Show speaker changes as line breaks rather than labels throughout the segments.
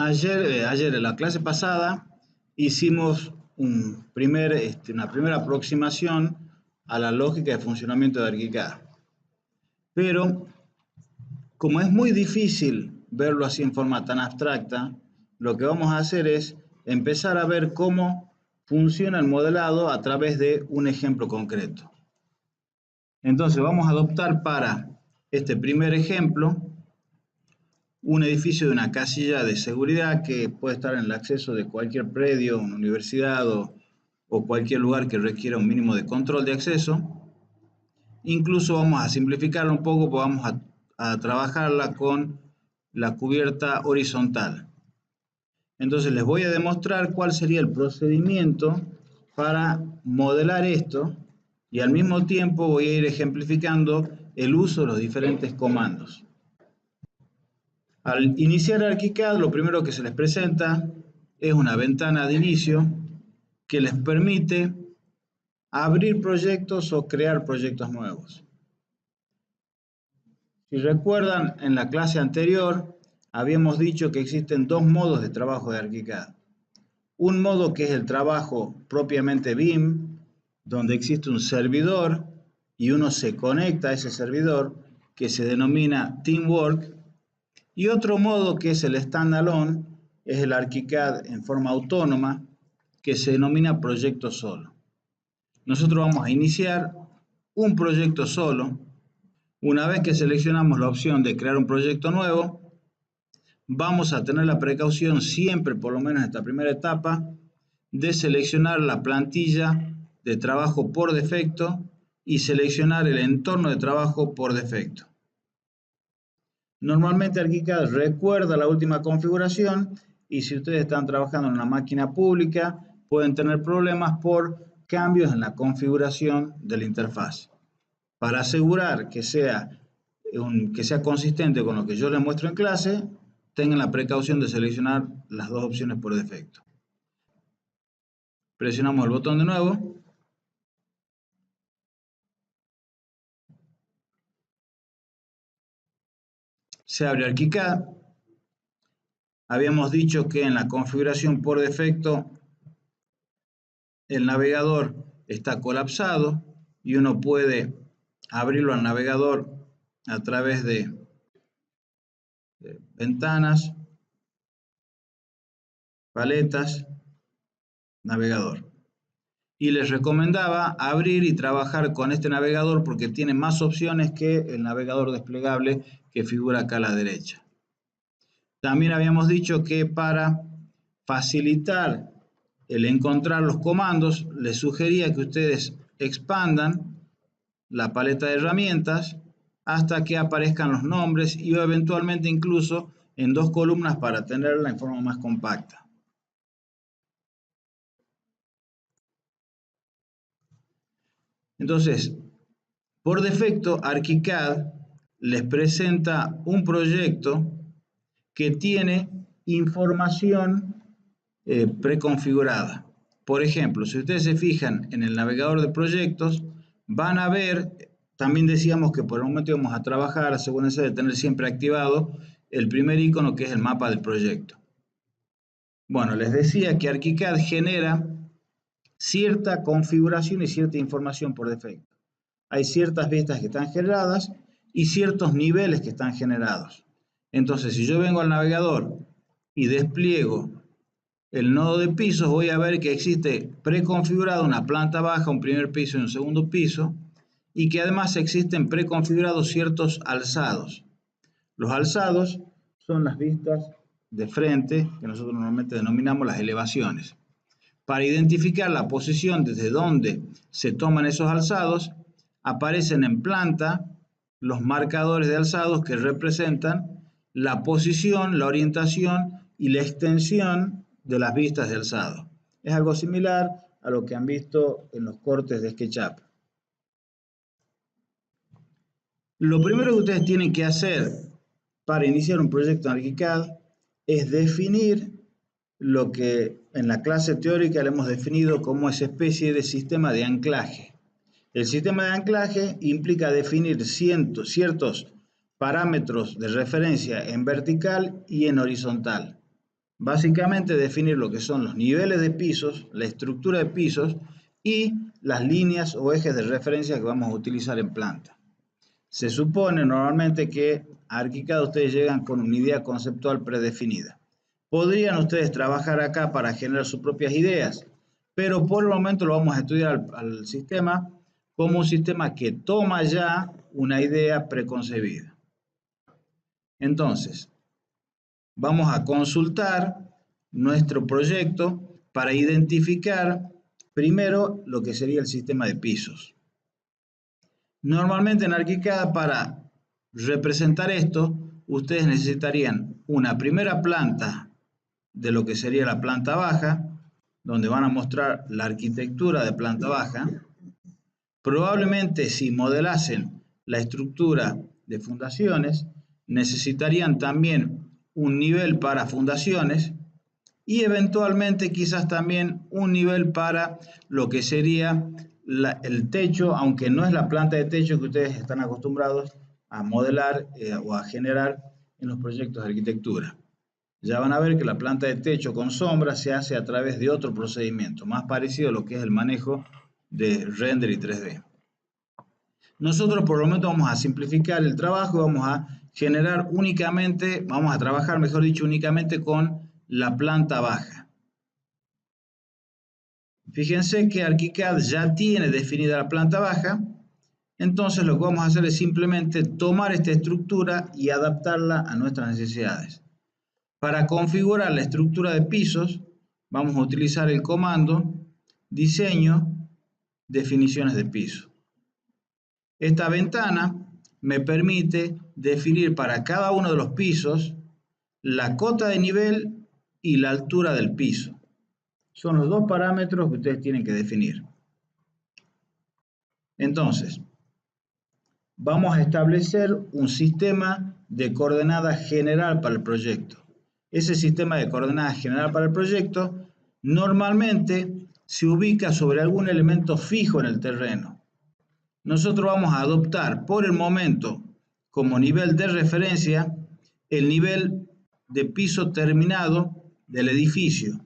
Ayer en la clase pasada hicimos una primera aproximación a la lógica de funcionamiento de ArchiCAD. Pero como es muy difícil verlo así en forma tan abstracta, lo que vamos a hacer es empezar a ver cómo funciona el modelado a través de un ejemplo concreto. Entonces vamos a adoptar para este primer ejemplo un edificio de una casilla de seguridad que puede estar en el acceso de cualquier predio, una universidad o cualquier lugar que requiera un mínimo de control de acceso. Incluso vamos a simplificarlo un poco, pues vamos a trabajarla con la cubierta horizontal. Entonces les voy a demostrar cuál sería el procedimiento para modelar esto y al mismo tiempo voy a ir ejemplificando el uso de los diferentes comandos. Al iniciar ArchiCAD, lo primero que se les presenta es una ventana de inicio que les permite abrir proyectos o crear proyectos nuevos. Si recuerdan, en la clase anterior habíamos dicho que existen dos modos de trabajo de ArchiCAD. Un modo que es el trabajo propiamente BIM, donde existe un servidor y uno se conecta a ese servidor, que se denomina Teamwork. Y otro modo que es el standalone, es el ArchiCAD en forma autónoma, que se denomina proyecto solo. Nosotros vamos a iniciar un proyecto solo. Una vez que seleccionamos la opción de crear un proyecto nuevo, vamos a tener la precaución siempre, por lo menos en esta primera etapa, de seleccionar la plantilla de trabajo por defecto y seleccionar el entorno de trabajo por defecto. Normalmente ArchiCAD recuerda la última configuración y si ustedes están trabajando en una máquina pública pueden tener problemas por cambios en la configuración de la interfaz. Para asegurar que sea consistente con lo que yo les muestro en clase, tengan la precaución de seleccionar las dos opciones por defecto. Presionamos el botón de nuevo. Se abre ArchiCAD. Habíamos dicho que en la configuración por defecto el navegador está colapsado y uno puede abrirlo al navegador a través de ventanas, paletas, navegador. Y les recomendaba abrir y trabajar con este navegador porque tiene más opciones que el navegador desplegable que figura acá a la derecha. También habíamos dicho que para facilitar el encontrar los comandos, les sugería que ustedes expandan la paleta de herramientas hasta que aparezcan los nombres y eventualmente incluso en dos columnas para tenerla en forma más compacta. Entonces, por defecto, ArchiCAD les presenta un proyecto que tiene información preconfigurada. Por ejemplo, si ustedes se fijan en el navegador de proyectos, van a ver, también decíamos que por el momento íbamos a trabajar, asegúrense de tener siempre activado el primer icono que es el mapa del proyecto. Bueno, les decía que ArchiCAD genera cierta configuración y cierta información por defecto. Hay ciertas vistas que están generadas y ciertos niveles que están generados. Entonces, si yo vengo al navegador y despliego el nodo de pisos, voy a ver que existe preconfigurado una planta baja, un primer piso y un segundo piso, y que además existen preconfigurados ciertos alzados. Los alzados son las vistas de frente, que nosotros normalmente denominamos las elevaciones. Para identificar la posición desde donde se toman esos alzados, aparecen en planta los marcadores de alzados que representan la posición, la orientación y la extensión de las vistas de alzado. Es algo similar a lo que han visto en los cortes de SketchUp. Lo primero que ustedes tienen que hacer para iniciar un proyecto en ArchiCAD es definir lo que en la clase teórica le hemos definido como esa especie de sistema de anclaje. El sistema de anclaje implica definir ciertos parámetros de referencia en vertical y en horizontal. básicamente definir lo que son los niveles de pisos, la estructura de pisos y las líneas o ejes de referencia que vamos a utilizar en planta. Se supone normalmente que a ArchiCAD ustedes llegan con una idea conceptual predefinida. Podrían ustedes trabajar acá para generar sus propias ideas, pero por el momento lo vamos a estudiar al sistema como un sistema que toma ya una idea preconcebida. Entonces, vamos a consultar nuestro proyecto para identificar primero lo que sería el sistema de pisos. Normalmente en ArchiCAD, para representar esto, ustedes necesitarían una primera planta de lo que sería la planta baja, donde van a mostrar la arquitectura de planta baja. Probablemente si modelasen la estructura de fundaciones, necesitarían también un nivel para fundaciones y eventualmente quizás también un nivel para lo que sería el techo, aunque no es la planta de techo que ustedes están acostumbrados a modelar o a generar en los proyectos de arquitectura. Ya van a ver que la planta de techo con sombra se hace a través de otro procedimiento, más parecido a lo que es el manejo de render y 3D. Nosotros por lo menos vamos a simplificar el trabajo y vamos a generar únicamente, vamos a trabajar, mejor dicho, únicamente con la planta baja. Fíjense que ArchiCAD ya tiene definida la planta baja, entonces lo que vamos a hacer es simplemente tomar esta estructura y adaptarla a nuestras necesidades. Para configurar la estructura de pisos, vamos a utilizar el comando diseño, definiciones de piso. Esta ventana me permite definir para cada uno de los pisos la cota de nivel y la altura del piso. Son los dos parámetros que ustedes tienen que definir. Entonces, vamos a establecer un sistema de coordenadas general para el proyecto. Ese sistema de coordenadas general para el proyecto normalmente se ubica sobre algún elemento fijo en el terreno. Nosotros vamos a adoptar por el momento como nivel de referencia el nivel de piso terminado del edificio.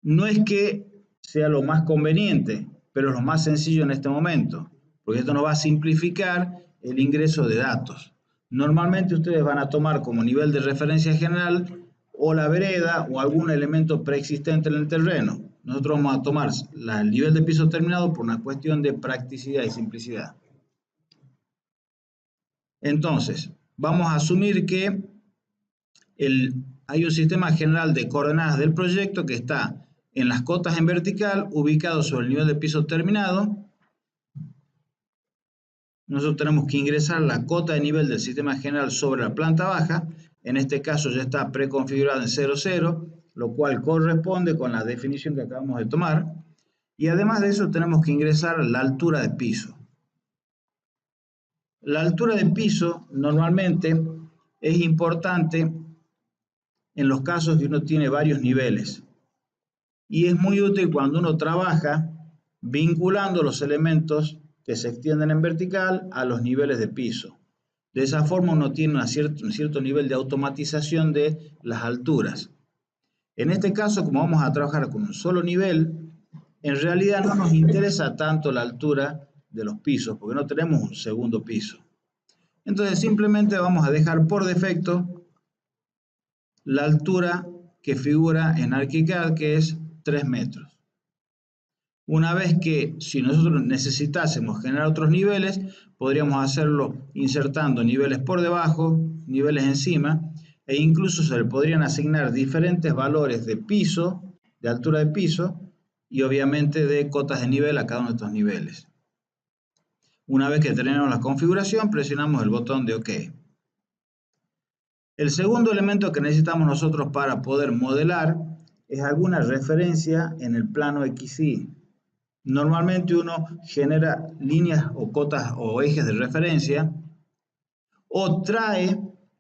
No es que sea lo más conveniente, pero es lo más sencillo en este momento, porque esto nos va a simplificar el ingreso de datos. Normalmente ustedes van a tomar como nivel de referencia general o la vereda o algún elemento preexistente en el terreno. Nosotros vamos a tomar el nivel de piso terminado por una cuestión de practicidad y simplicidad. Entonces, vamos a asumir que hay un sistema general de coordenadas del proyecto que está en las cotas en vertical, ubicado sobre el nivel de piso terminado. Nosotros tenemos que ingresar la cota de nivel del sistema general sobre la planta baja. En este caso ya está preconfigurado en 00, lo cual corresponde con la definición que acabamos de tomar. Y además de eso tenemos que ingresar la altura de piso. La altura de piso normalmente es importante en los casos que uno tiene varios niveles. Y es muy útil cuando uno trabaja vinculando los elementos que se extienden en vertical a los niveles de piso. De esa forma uno tiene un cierto nivel de automatización de las alturas. En este caso, como vamos a trabajar con un solo nivel, en realidad no nos interesa tanto la altura de los pisos, porque no tenemos un segundo piso. Entonces simplemente vamos a dejar por defecto la altura que figura en ArchiCAD, que es 3 metros. Una vez que, si nosotros necesitásemos generar otros niveles, podríamos hacerlo insertando niveles por debajo, niveles encima, e incluso se le podrían asignar diferentes valores de piso, de altura de piso, y obviamente de cotas de nivel a cada uno de estos niveles. Una vez que tenemos la configuración, presionamos el botón de OK. El segundo elemento que necesitamos nosotros para poder modelar es alguna referencia en el plano XY. Normalmente uno genera líneas o cotas o ejes de referencia o trae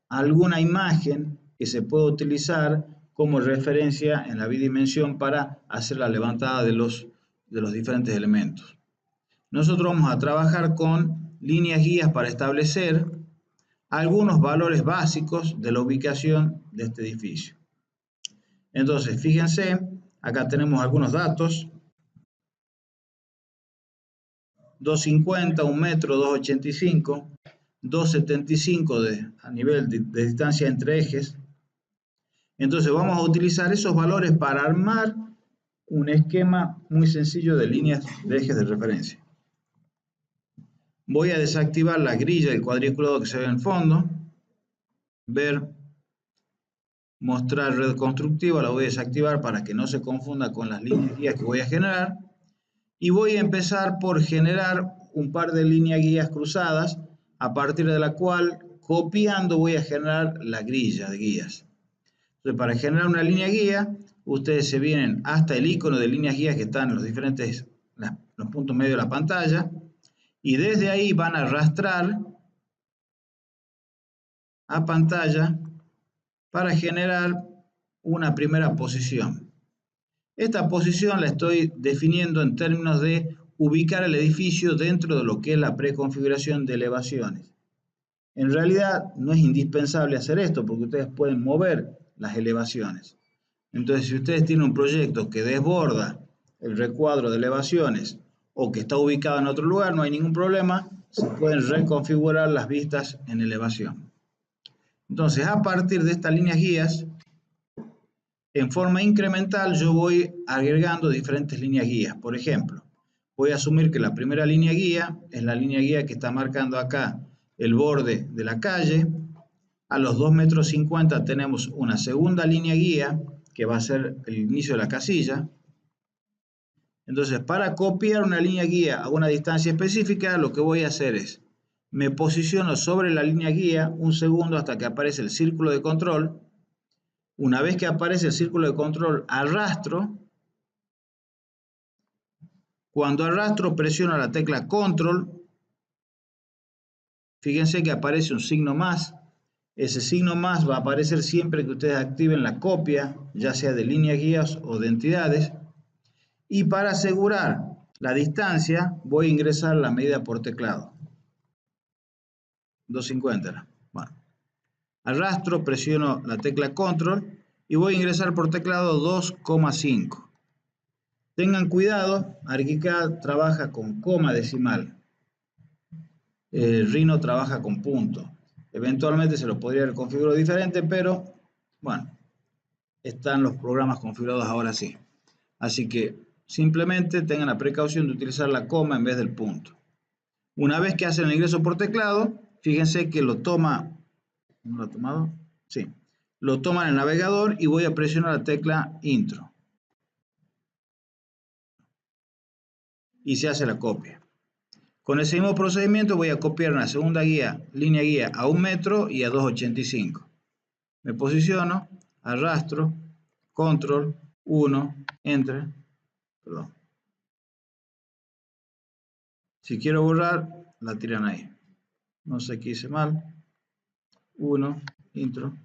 alguna imagen que se puede utilizar como referencia en la bidimensión para hacer la levantada de los diferentes elementos. Nosotros vamos a trabajar con líneas guías para establecer algunos valores básicos de la ubicación de este edificio. Entonces, fíjense, acá tenemos algunos datos. 250, 1 metro, 285, 275 a nivel de distancia entre ejes. Entonces vamos a utilizar esos valores para armar un esquema muy sencillo de líneas de ejes de referencia. Voy a desactivar la grilla del cuadriculado que se ve en el fondo. Ver, mostrar red constructiva, la voy a desactivar para que no se confunda con las líneas guías que voy a generar. Y voy a empezar por generar un par de líneas guías cruzadas, a partir de la cual, copiando, voy a generar la grilla de guías. Entonces, para generar una línea guía, ustedes se vienen hasta el icono de líneas guías que están en los diferentes los puntos medios de la pantalla, y desde ahí van a arrastrar a pantalla para generar una primera posición. Esta posición la estoy definiendo en términos de ubicar el edificio dentro de lo que es la preconfiguración de elevaciones. En realidad no es indispensable hacer esto porque ustedes pueden mover las elevaciones. Entonces, si ustedes tienen un proyecto que desborda el recuadro de elevaciones o que está ubicado en otro lugar, no hay ningún problema, se pueden reconfigurar las vistas en elevación. Entonces, a partir de estas líneas guías, en forma incremental yo voy agregando diferentes líneas guías. Por ejemplo, voy a asumir que la primera línea guía es la línea guía que está marcando acá el borde de la calle. A los 2,50 metros tenemos una segunda línea guía que va a ser el inicio de la casilla. Entonces, para copiar una línea guía a una distancia específica, lo que voy a hacer es, me posiciono sobre la línea guía un segundo hasta que aparece el círculo de control. Una vez que aparece el círculo de control, arrastro. Cuando arrastro, presiono la tecla Control. Fíjense que aparece un signo más. Ese signo más va a aparecer siempre que ustedes activen la copia, ya sea de líneas guías o de entidades. Y para asegurar la distancia, voy a ingresar la medida por teclado. 250. Bueno. Arrastro, presiono la tecla Control y voy a ingresar por teclado 2,5. Tengan cuidado, ArchiCAD trabaja con coma decimal. Rhino trabaja con punto. Eventualmente se lo podría haber configurado diferente, pero bueno, están los programas configurados ahora sí. Así que simplemente tengan la precaución de utilizar la coma en vez del punto. Una vez que hacen el ingreso por teclado, fíjense que lo toma, ¿no lo ha tomado? Sí. Lo toma en el navegador y voy a presionar la tecla Intro. Y se hace la copia. Con ese mismo procedimiento voy a copiar una segunda línea guía a 1 metro y a 2,85. Me posiciono, arrastro, Control, 1, Enter. Perdón. Si quiero borrar, la tiran ahí. No sé qué hice mal. 1, Intro.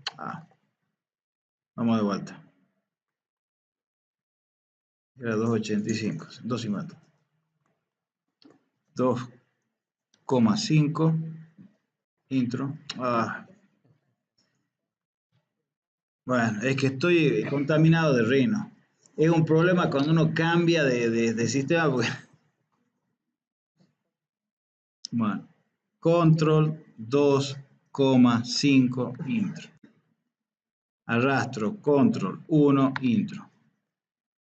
Vamos de vuelta. Era 2,85, 2,50. 2,5. Intro. Bueno, es que estoy contaminado de Rhino. Es un problema cuando uno cambia de sistema. Porque... Bueno, Control 2,5 Intro. Arrastro, Control 1 Intro.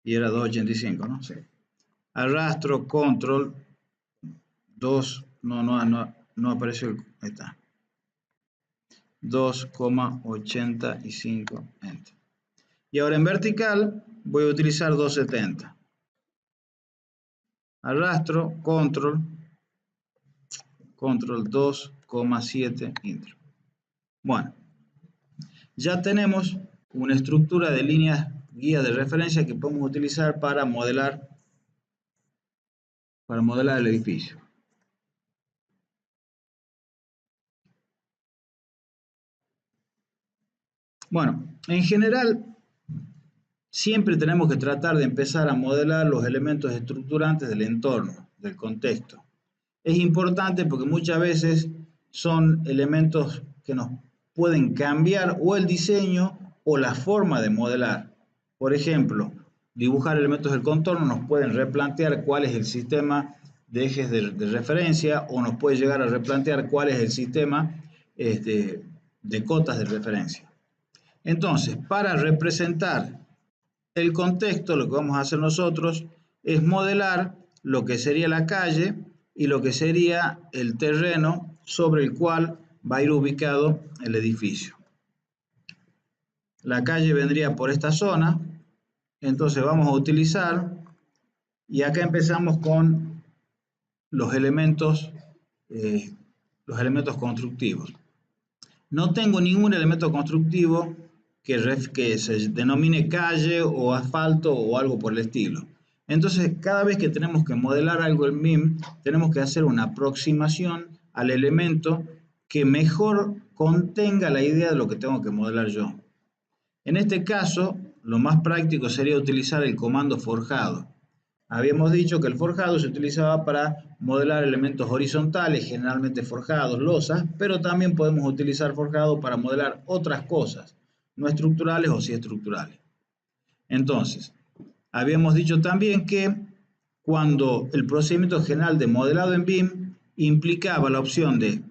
Y era 2,85, ¿no? Sí. Arrastro, Control 2. No apareció. Ahí está. 2,85 Enter. Y ahora en vertical voy a utilizar 2,70. Arrastro, Control 2,7 Intro. Bueno, ya tenemos una estructura de líneas guía de referencia que podemos utilizar para modelar el edificio. Bueno, en general, siempre tenemos que tratar de empezar a modelar los elementos estructurantes del entorno, del contexto. Es importante porque muchas veces son elementos que nos pueden cambiar o el diseño o la forma de modelar. Por ejemplo, dibujar elementos del contorno nos pueden replantear cuál es el sistema de ejes de referencia o nos puede llegar a replantear cuál es el sistema de cotas de referencia. Entonces, para representar el contexto, lo que vamos a hacer nosotros es modelar lo que sería la calle y lo que sería el terreno sobre el cual va a ir ubicado el edificio. La calle vendría por esta zona, entonces vamos a utilizar, y acá empezamos con los elementos, eh, los elementos constructivos. No tengo ningún elemento constructivo que se denomine calle o asfalto o algo por el estilo. Entonces, cada vez que tenemos que modelar algo en BIM, tenemos que hacer una aproximación al elemento que mejor contenga la idea de lo que tengo que modelar yo. En este caso, lo más práctico sería utilizar el comando forjado. Habíamos dicho que el forjado se utilizaba para modelar elementos horizontales, generalmente forjados, losas, pero también podemos utilizar forjado para modelar otras cosas, no estructurales o sí estructurales. Entonces, habíamos dicho también que cuando el procedimiento general de modelado en BIM implicaba la opción de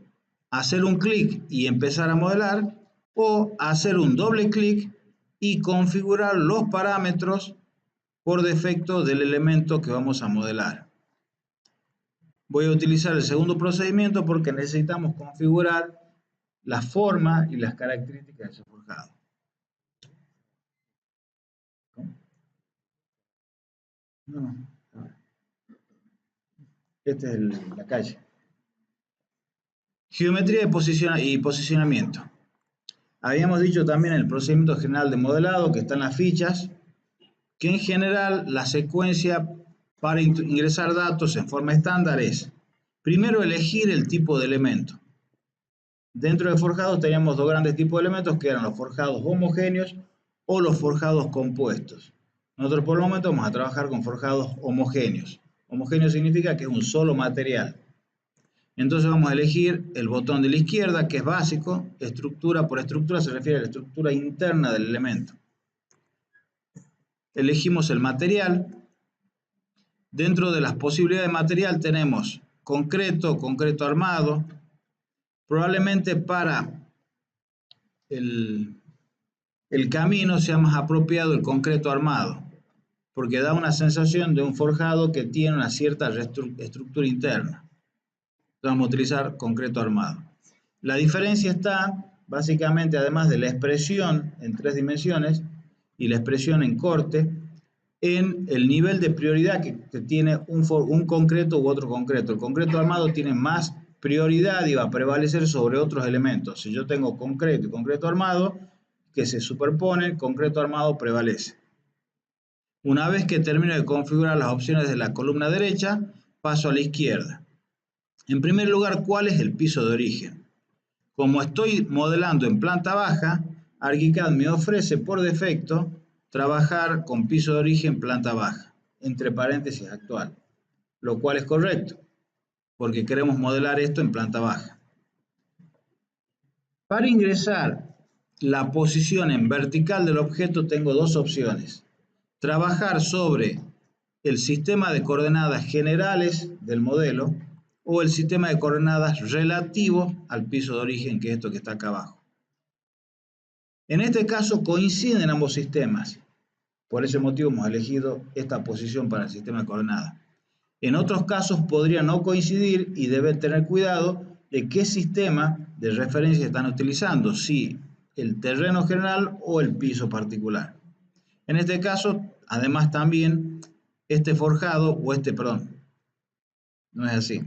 hacer un clic y empezar a modelar o hacer un doble clic y configurar los parámetros por defecto del elemento que vamos a modelar. Voy a utilizar el segundo procedimiento porque necesitamos configurar la forma y las características de ese forjado. No, esta es la calle. Geometría y posicionamiento. Habíamos dicho también en el procedimiento general de modelado que están las fichas, que en general la secuencia para ingresar datos en forma estándar es primero elegir el tipo de elemento. Dentro de forjados teníamos dos grandes tipos de elementos que eran los forjados homogéneos o los forjados compuestos. Nosotros por el momento vamos a trabajar con forjados homogéneos. Homogéneo significa que es un solo material. Entonces vamos a elegir el botón de la izquierda, que es básico. Estructura por estructura se refiere a la estructura interna del elemento. Elegimos el material. Dentro de las posibilidades de material tenemos concreto, concreto armado. Probablemente para el camino sea más apropiado el concreto armado, porque da una sensación de un forjado que tiene una cierta estructura interna. Entonces vamos a utilizar concreto armado. La diferencia está básicamente, además de la expresión en 3 dimensiones y la expresión en corte, en el nivel de prioridad que tiene un concreto u otro concreto. El concreto armado tiene más prioridad y va a prevalecer sobre otros elementos. Si yo tengo concreto y concreto armado que se superponen, concreto armado prevalece. Una vez que termino de configurar las opciones de la columna derecha, paso a la izquierda. En primer lugar, ¿cuál es el piso de origen? Como estoy modelando en planta baja, ArchiCAD me ofrece por defecto trabajar con piso de origen planta baja, entre paréntesis actual, lo cual es correcto, porque queremos modelar esto en planta baja. Para ingresar la posición en vertical del objeto tengo dos opciones. Trabajar sobre el sistema de coordenadas generales del modelo o el sistema de coordenadas relativo al piso de origen, que es esto que está acá abajo. En este caso coinciden ambos sistemas. Por ese motivo hemos elegido esta posición para el sistema de coordenadas. En otros casos podría no coincidir y deben tener cuidado de qué sistema de referencia están utilizando, si el terreno general o el piso particular. En este caso, además también, este forjado, perdón, no es así,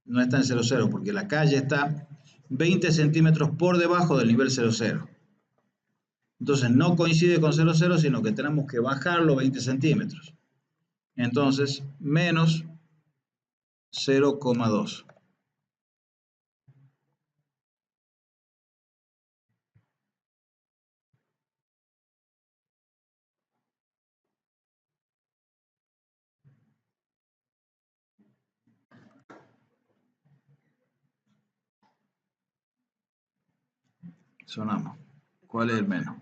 no está en 00 porque la calle está 20 centímetros por debajo del nivel 00. Entonces no coincide con 00, sino que tenemos que bajarlo 20 centímetros. Entonces, menos 0,2. Sonamos. ¿Cuál es el menos?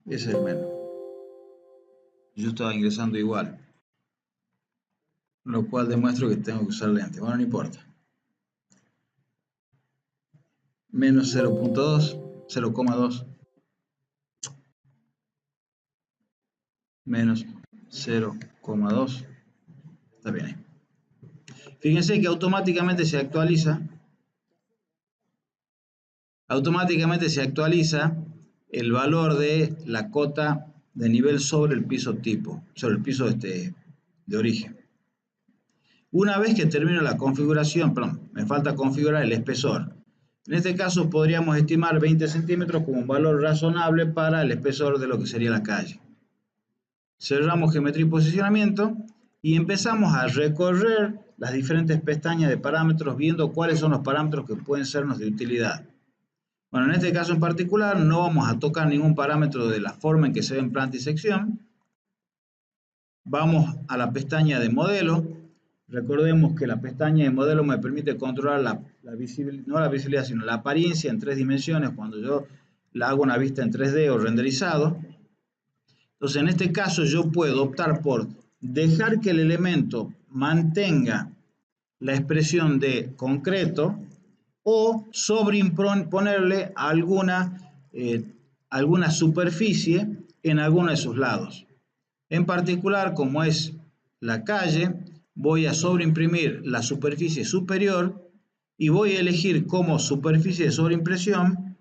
Ese es el menos. Yo estaba ingresando igual, lo cual demuestra que tengo que usar lente. Bueno, no importa. Menos 0.2, 0,2, menos 0,2. Está bien ahí. Fíjense que automáticamente se actualiza el valor de la cota de nivel sobre el piso tipo, sobre el piso de origen. Una vez que termino la configuración, perdón, me falta configurar el espesor. En este caso podríamos estimar 20 centímetros como un valor razonable para el espesor de lo que sería la calle. Cerramos geometría y posicionamiento y empezamos a recorrer las diferentes pestañas de parámetros viendo cuáles son los parámetros que pueden sernos de utilidad. Bueno, en este caso en particular no vamos a tocar ningún parámetro de la forma en que se ve en planta y sección. Vamos a la pestaña de modelo. Recordemos que la pestaña de modelo me permite controlar no la visibilidad, sino la apariencia en 3 dimensiones cuando yo la hago una vista en 3D o renderizado. Entonces, en este caso yo puedo optar por dejar que el elemento mantenga la expresión de concreto o sobreimponerle alguna superficie en alguno de sus lados. En particular, como es la calle, voy a sobreimprimir la superficie superior y voy a elegir como superficie de sobreimpresión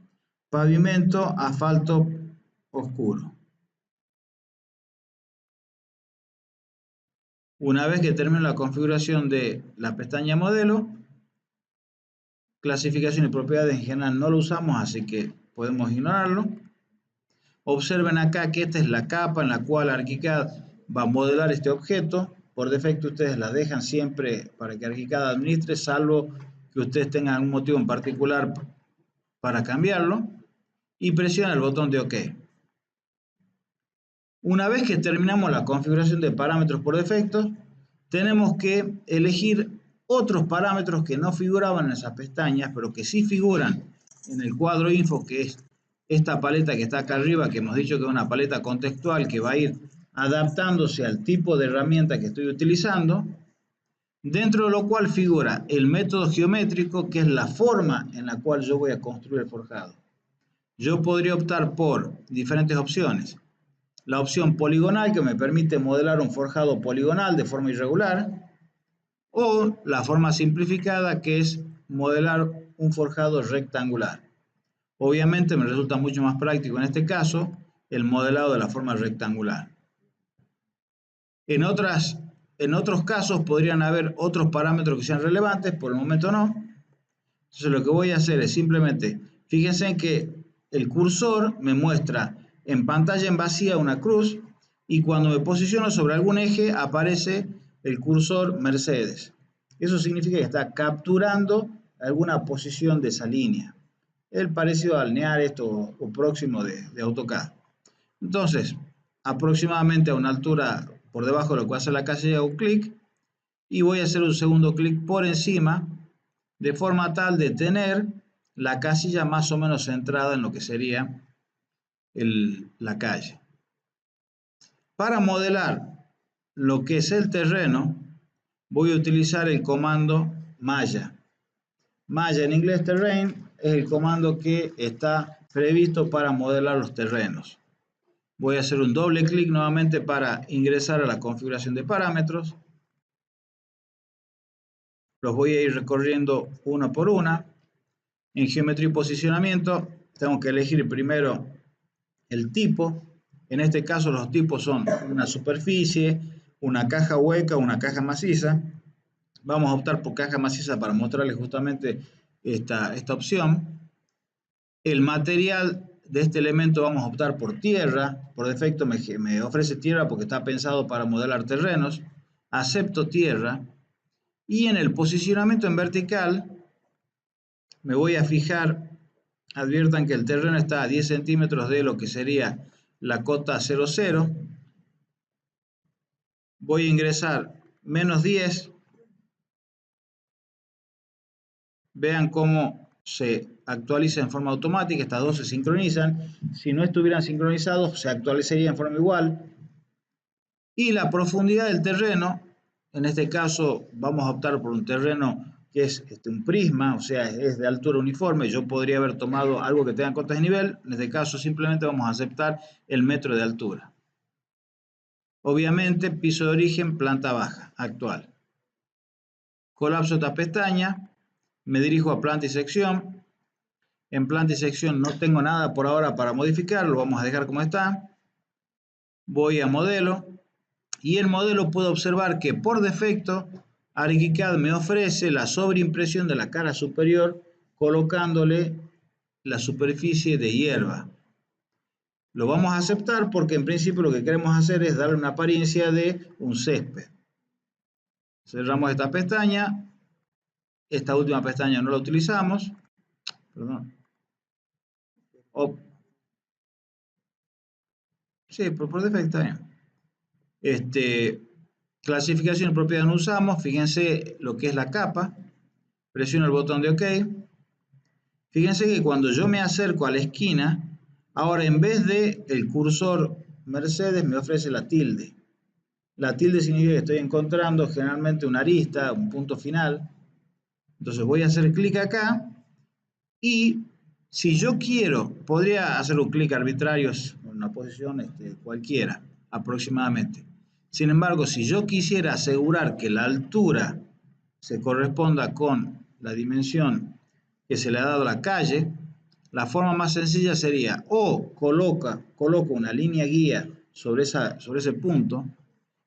pavimento asfalto oscuro. Una vez que termino la configuración de la pestaña modelo, clasificación y propiedades en general no lo usamos, así que podemos ignorarlo. Observen acá que esta es la capa en la cual ArchiCAD va a modelar este objeto. Por defecto ustedes la dejan siempre para que ArchiCAD administre, salvo que ustedes tengan algún motivo en particular para cambiarlo. Y presionan el botón de OK. Una vez que terminamos la configuración de parámetros por defecto, tenemos que elegir otros parámetros que no figuraban en esas pestañas, pero que sí figuran en el cuadro info, que es esta paleta que está acá arriba, que hemos dicho que es una paleta contextual que va a ir adaptándose al tipo de herramienta que estoy utilizando, dentro de lo cual figura el método geométrico, que es la forma en la cual yo voy a construir el forjado. Yo podría optar por diferentes opciones. La opción poligonal, que me permite modelar un forjado poligonal de forma irregular, o la forma simplificada, que es modelar un forjado rectangular. Obviamente me resulta mucho más práctico en este caso el modelado de la forma rectangular. En otros casos podrían haber otros parámetros que sean relevantes, por el momento no. Entonces lo que voy a hacer es simplemente, fíjense en que el cursor me muestra en pantalla en vacía una cruz y cuando me posiciono sobre algún eje aparece el cursor Mercedes. Eso significa que está capturando alguna posición de esa línea. Es parecido al Nearest o próximo de AutoCAD. Entonces, aproximadamente a una altura por debajo de lo que hace la casilla, hago un clic y voy a hacer un segundo clic por encima de forma tal de tener la casilla más o menos centrada en lo que sería la calle. Para modelar lo que es el terreno, voy a utilizar el comando malla. Malla en inglés terrain es el comando que está previsto para modelar los terrenos. Voy a hacer un doble clic nuevamente para ingresar a la configuración de parámetros. Los voy a ir recorriendo una por una. En geometría y posicionamiento tengo que elegir primero el tipo. En este caso los tipos son una superficie, una caja hueca, una caja maciza. Vamos a optar por caja maciza para mostrarles justamente esta opción. El material de este elemento vamos a optar por tierra. Por defecto me ofrece tierra porque está pensado para modelar terrenos. Acepto tierra. Y en el posicionamiento en vertical me voy a fijar Adviertan que el terreno está a 10 centímetros de lo que sería la cota 00. Voy a ingresar menos 10. Vean cómo se actualiza en forma automática. Estas dos se sincronizan. Si no estuvieran sincronizados, se actualizaría en forma igual. Y la profundidad del terreno, en este caso vamos a optar por un terreno que es un prisma, o sea, es de altura uniforme. Yo podría haber tomado algo que tenga cotas de nivel. En este caso simplemente vamos a aceptar el metro de altura. Obviamente, piso de origen, planta baja, actual. Colapso esta pestaña, me dirijo a planta y sección. En planta y sección no tengo nada por ahora para modificar, lo vamos a dejar como está. Voy a modelo, y el modelo puedo observar que por defecto ArchiCAD me ofrece la sobreimpresión de la cara superior colocándole la superficie de hierba. Lo vamos a aceptar porque en principio lo que queremos hacer es darle una apariencia de un césped. Cerramos esta pestaña. Esta última pestaña no la utilizamos. Perdón. Sí, por defecto está bien. Clasificación y propiedad no usamos. Fíjense lo que es la capa. Presiono el botón de OK. Fíjense que cuando yo me acerco a la esquina, ahora en vez de el cursor Mercedes me ofrece la tilde. La tilde significa que estoy encontrando generalmente una arista, un punto final. Entonces voy a hacer clic acá y si yo quiero, podría hacer un clic arbitrario en una posición cualquiera, aproximadamente. Sin embargo, si yo quisiera asegurar que la altura se corresponda con la dimensión que se le ha dado a la calle, la forma más sencilla sería o coloco una línea guía sobre ese punto,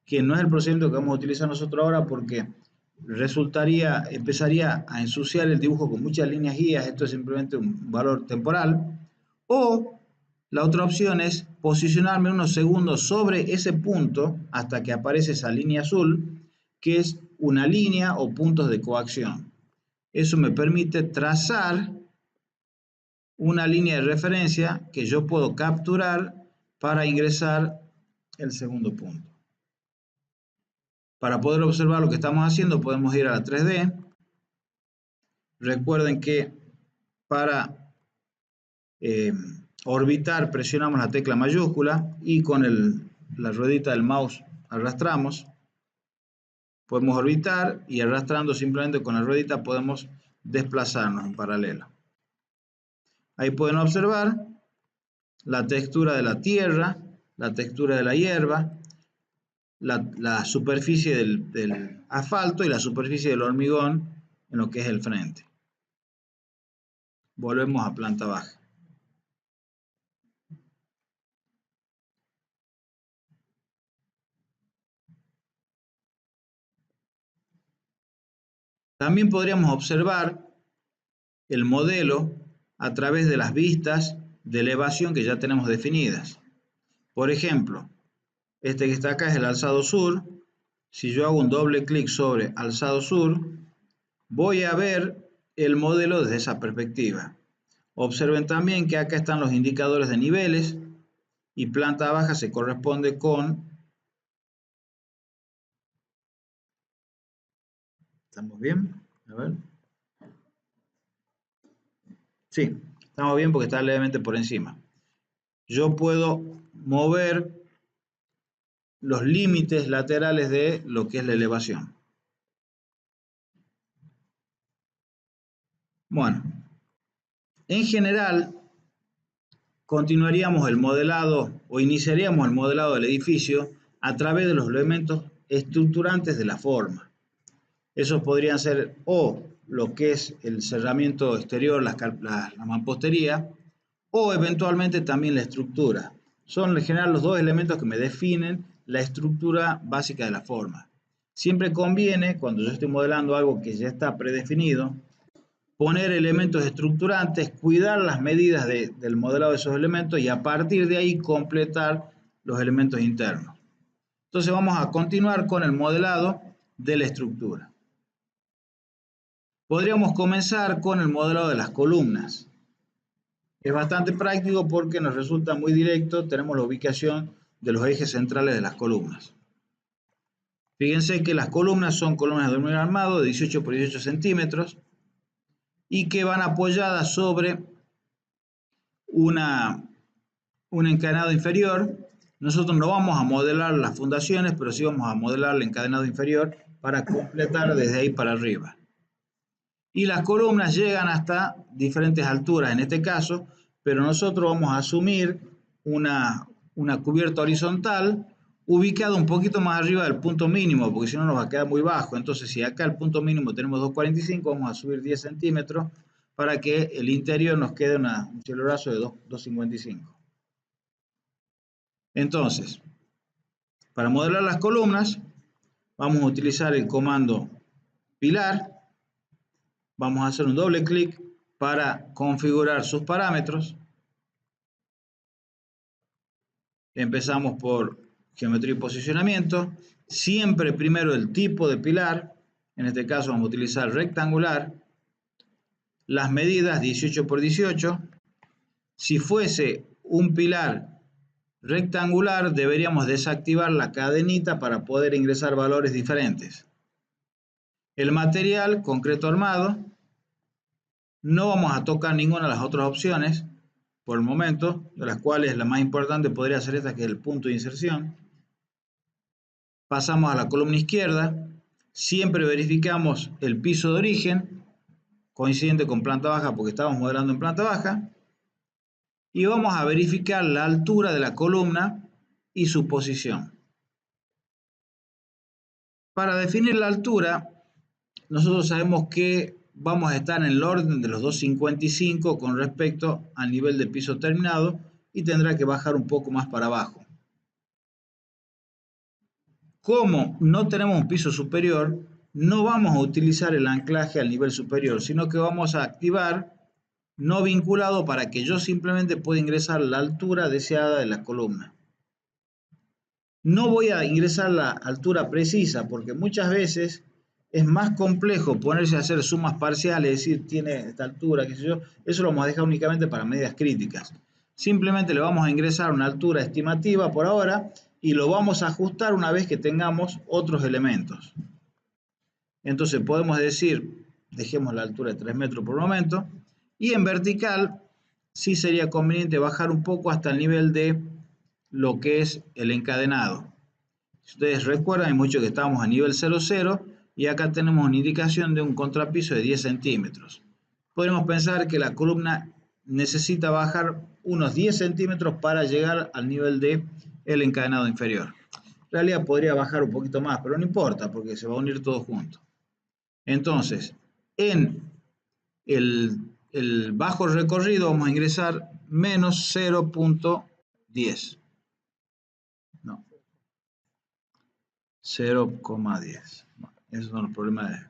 que no es el procedimiento que vamos a utilizar nosotros ahora porque empezaría a ensuciar el dibujo con muchas líneas guías. Esto es simplemente un valor temporal. O la otra opción es posicionarme unos segundos sobre ese punto hasta que aparece esa línea azul, que es una línea o puntos de coacción. Eso me permite trazar una línea de referencia que yo puedo capturar para ingresar el segundo punto. Para poder observar lo que estamos haciendo, podemos ir a la 3D. Recuerden que para orbitar presionamos la tecla mayúscula y con la ruedita del mouse arrastramos. Podemos orbitar y arrastrando simplemente con la ruedita podemos desplazarnos en paralelo. Ahí pueden observar la textura de la tierra, la textura de la hierba, la superficie del asfalto y la superficie del hormigón en lo que es el frente. Volvemos a planta baja. También podríamos observar el modelo a través de las vistas de elevación que ya tenemos definidas. Por ejemplo, este que está acá es el alzado sur. Si yo hago un doble clic sobre alzado sur, voy a ver el modelo desde esa perspectiva. Observen también que acá están los indicadores de niveles y planta baja se corresponde con... ¿Estamos bien? A ver. Sí, estamos bien porque está levemente por encima. Yo puedo mover los límites laterales de lo que es la elevación. Bueno, en general, continuaríamos el modelado o iniciaríamos el modelado del edificio a través de los elementos estructurantes de la forma. Esos podrían ser o lo que es el cerramiento exterior, la mampostería, o eventualmente también la estructura. Son en general los dos elementos que me definen la estructura básica de la forma. Siempre conviene, cuando yo estoy modelando algo que ya está predefinido, poner elementos estructurantes, cuidar las medidas del modelado de esos elementos y a partir de ahí completar los elementos internos. Entonces vamos a continuar con el modelado de la estructura. Podríamos comenzar con el modelado de las columnas. Es bastante práctico porque nos resulta muy directo, tenemos la ubicación de los ejes centrales de las columnas. Fíjense que las columnas son columnas de hormigón armado de 18 por 18 centímetros y que van apoyadas sobre un encadenado inferior. Nosotros no vamos a modelar las fundaciones, pero sí vamos a modelar el encadenado inferior para completar desde ahí para arriba. Y las columnas llegan hasta diferentes alturas en este caso, pero nosotros vamos a asumir una cubierta horizontal ubicada un poquito más arriba del punto mínimo, porque si no nos va a quedar muy bajo. Entonces, si acá el punto mínimo tenemos 2,45, vamos a subir 10 centímetros para que el interior nos quede un cielo raso de 2,55. Entonces, para modelar las columnas, vamos a utilizar el comando pilar. Vamos a hacer un doble clic para configurar sus parámetros. Empezamos por geometría y posicionamiento. Siempre primero el tipo de pilar. En este caso vamos a utilizar rectangular. Las medidas 18 por 18. Si fuese un pilar rectangular, deberíamos desactivar la cadenita para poder ingresar valores diferentes. El material, concreto armado. No vamos a tocar ninguna de las otras opciones por el momento, de las cuales la más importante podría ser esta, que es el punto de inserción. Pasamos a la columna izquierda. Siempre verificamos el piso de origen, coincidente con planta baja porque estamos modelando en planta baja. Y vamos a verificar la altura de la columna y su posición. Para definir la altura, nosotros sabemos que vamos a estar en el orden de los 2,55 con respecto al nivel de piso terminado y tendrá que bajar un poco más para abajo. Como no tenemos un piso superior, no vamos a utilizar el anclaje al nivel superior, sino que vamos a activar no vinculado para que yo simplemente pueda ingresar la altura deseada de la columna. No voy a ingresar la altura precisa porque muchas veces es más complejo ponerse a hacer sumas parciales, es decir, tiene esta altura, qué sé yo. Eso lo vamos a dejar únicamente para medidas críticas. Simplemente le vamos a ingresar una altura estimativa por ahora y lo vamos a ajustar una vez que tengamos otros elementos. Entonces podemos decir, dejemos la altura de 3 metros por momento, y en vertical sí sería conveniente bajar un poco hasta el nivel de lo que es el encadenado. Si ustedes recuerdan, hay mucho que estábamos a nivel 00 y acá tenemos una indicación de un contrapiso de 10 centímetros. Podemos pensar que la columna necesita bajar unos 10 centímetros para llegar al nivel de el encadenado inferior. En realidad podría bajar un poquito más, pero no importa porque se va a unir todo junto. Entonces, en el bajo recorrido vamos a ingresar menos 0,10. No, 0,10. Bueno, esos son los problemas de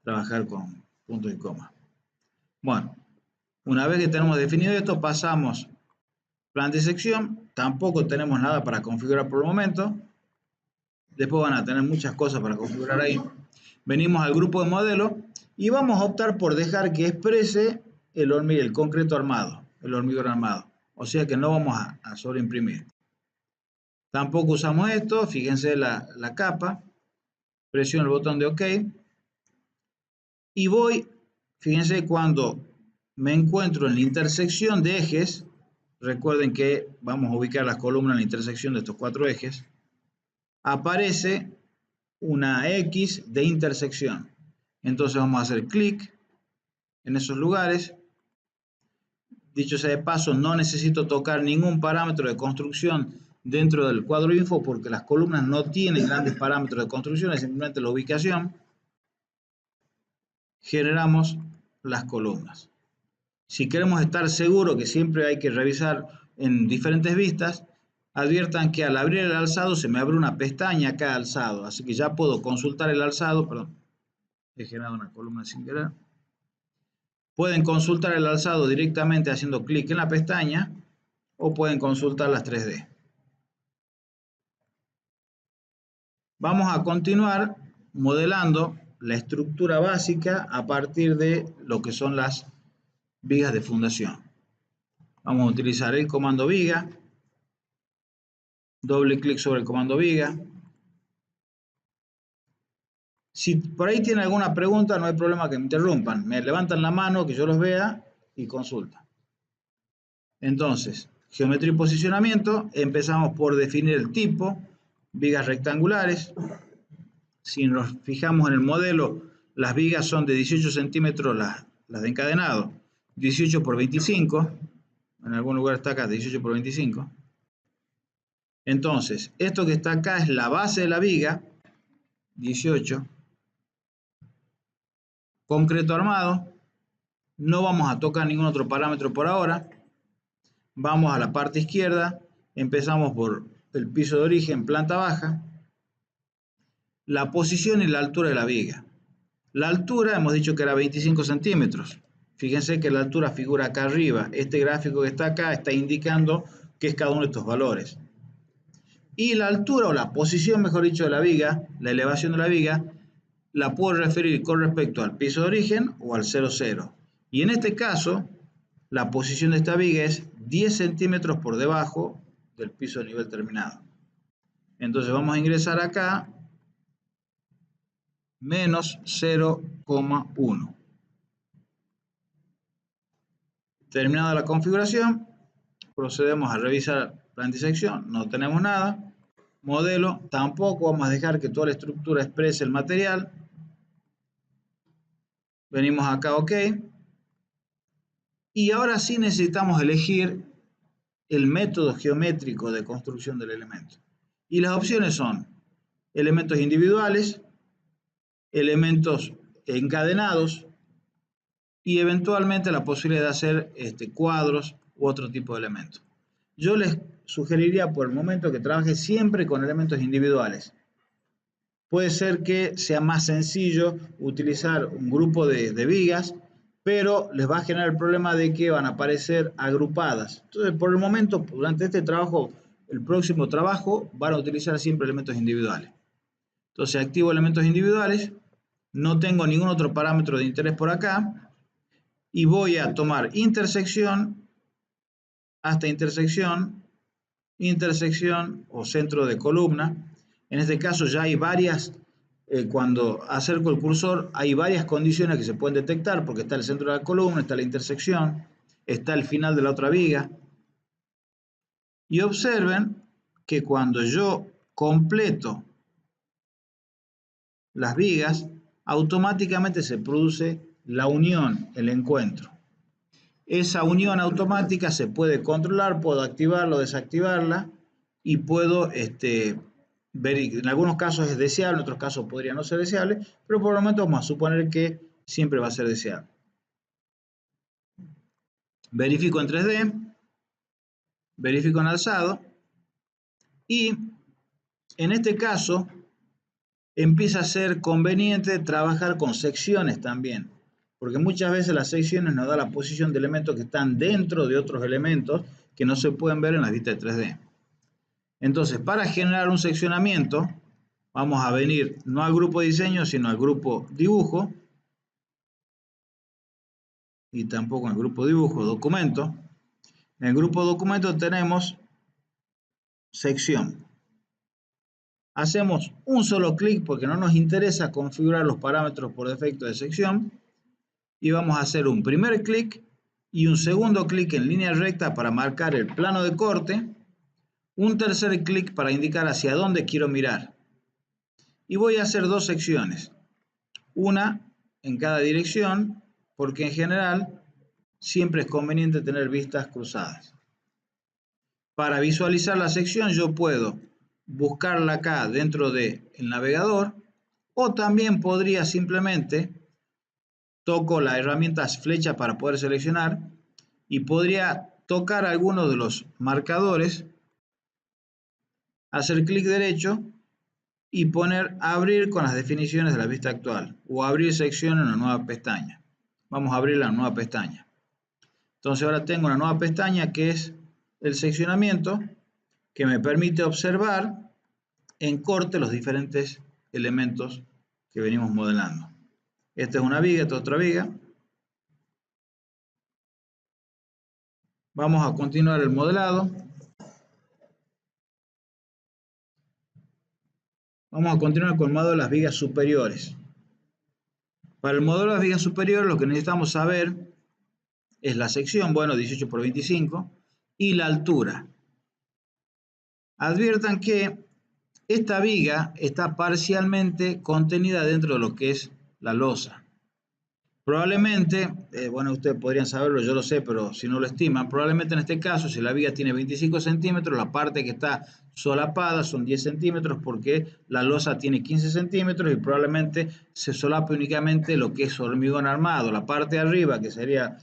trabajar con puntos y comas. Bueno, una vez que tenemos definido esto, pasamos planta y sección. Tampoco tenemos nada para configurar por el momento. Después van a tener muchas cosas para configurar ahí. Venimos al grupo de modelo y vamos a optar por dejar que exprese el concreto armado, el hormigón armado. O sea que no vamos a sobreimprimir. Tampoco usamos esto, fíjense la capa. Presiono el botón de OK. Y voy, fíjense, cuando me encuentro en la intersección de ejes, recuerden que vamos a ubicar las columnas en la intersección de estos 4 ejes, aparece una X de intersección. Entonces vamos a hacer clic en esos lugares. Dicho sea de paso, no necesito tocar ningún parámetro de construcción dentro del cuadro info porque las columnas no tienen grandes parámetros de construcción, es simplemente la ubicación. Generamos las columnas. Si queremos estar seguros que siempre hay que revisar en diferentes vistas, adviertan que al abrir el alzado se me abre una pestaña acá alzado, así que ya puedo consultar el alzado, perdón, he generado una columna sin querer. Pueden consultar el alzado directamente haciendo clic en la pestaña o pueden consultar las 3D. Vamos a continuar modelando la estructura básica a partir de lo que son las vigas de fundación. Vamos a utilizar el comando viga, doble clic sobre el comando viga. Si por ahí tienen alguna pregunta, no hay problema que me interrumpan. Me levantan la mano, que yo los vea y consulta. Entonces, geometría y posicionamiento, empezamos por definir el tipo, vigas rectangulares. Si nos fijamos en el modelo, las vigas son de 18 centímetros las de encadenado, 18 por 25, en algún lugar está acá, 18 por 25. Entonces, esto que está acá es la base de la viga, 18, concreto armado, no vamos a tocar ningún otro parámetro por ahora, vamos a la parte izquierda, empezamos por el piso de origen, planta baja, la posición y la altura de la viga. La altura hemos dicho que era 25 centímetros. Fíjense que la altura figura acá arriba. Este gráfico que está acá está indicando qué es cada uno de estos valores. Y la altura o la posición, mejor dicho, de la viga, la elevación de la viga, la puedo referir con respecto al piso de origen o al 0,0. Y en este caso, la posición de esta viga es 10 centímetros por debajo del piso de nivel terminado. Entonces vamos a ingresar acá menos 0,1. Terminada la configuración, procedemos a revisar planta y sección, no tenemos nada. Modelo, tampoco, vamos a dejar que toda la estructura exprese el material. Venimos acá, OK. Y ahora sí necesitamos elegir el método geométrico de construcción del elemento. Y las opciones son elementos individuales, elementos encadenados y eventualmente la posibilidad de hacer cuadros u otro tipo de elementos. Yo les sugeriría por el momento que trabaje siempre con elementos individuales. Puede ser que sea más sencillo utilizar un grupo de vigas, pero les va a generar el problema de que van a aparecer agrupadas. Entonces, por el momento, durante este trabajo, el próximo trabajo, van a utilizar siempre elementos individuales. Entonces, activo elementos individuales, no tengo ningún otro parámetro de interés por acá, y voy a tomar intersección hasta intersección, intersección o centro de columna. En este caso ya hay varias, cuando acerco el cursor, hay varias condiciones que se pueden detectar, porque está el centro de la columna, está la intersección, está el final de la otra viga. Y observen que cuando yo completo las vigas, automáticamente se produce la unión, el encuentro. Esa unión automática se puede controlar, puedo activarla o desactivarla y puedo ver, en algunos casos es deseable, en otros casos podría no ser deseable, pero por el momento vamos a suponer que siempre va a ser deseable. Verifico en 3D, verifico en alzado y en este caso empieza a ser conveniente trabajar con secciones también, porque muchas veces las secciones nos dan la posición de elementos que están dentro de otros elementos que no se pueden ver en la vista de 3D. Entonces, para generar un seccionamiento, vamos a venir no al grupo diseño, sino al grupo dibujo, y tampoco en el grupo dibujo, documento. En el grupo documento tenemos sección. Hacemos un solo clic porque no nos interesa configurar los parámetros por defecto de sección. Y vamos a hacer un primer clic y un segundo clic en línea recta para marcar el plano de corte. Un tercer clic para indicar hacia dónde quiero mirar. Y voy a hacer dos secciones. Una en cada dirección, porque en general siempre es conveniente tener vistas cruzadas. Para visualizar la sección yo puedo buscarla acá dentro del navegador o también podría simplemente toco la herramienta flecha para poder seleccionar y podría tocar alguno de los marcadores, hacer clic derecho y poner abrir con las definiciones de la vista actual o abrir sección en una nueva pestaña. Vamos a abrir la nueva pestaña. Entonces ahora tengo una nueva pestaña que es el seccionamiento, que me permite observar en corte los diferentes elementos que venimos modelando. Esta es una viga, esta es otra viga. Vamos a continuar el modelado. Vamos a continuar con el modelo de las vigas superiores. Para el modelo de las vigas superiores lo que necesitamos saber es la sección, bueno, 18 por 25, y la altura. Adviertan que esta viga está parcialmente contenida dentro de lo que es la losa. Probablemente, bueno, ustedes podrían saberlo, yo lo sé, pero si no lo estiman, probablemente en este caso, si la viga tiene 25 centímetros, la parte que está solapada son 10 centímetros porque la losa tiene 15 centímetros y probablemente se solape únicamente lo que es hormigón armado. La parte de arriba, que sería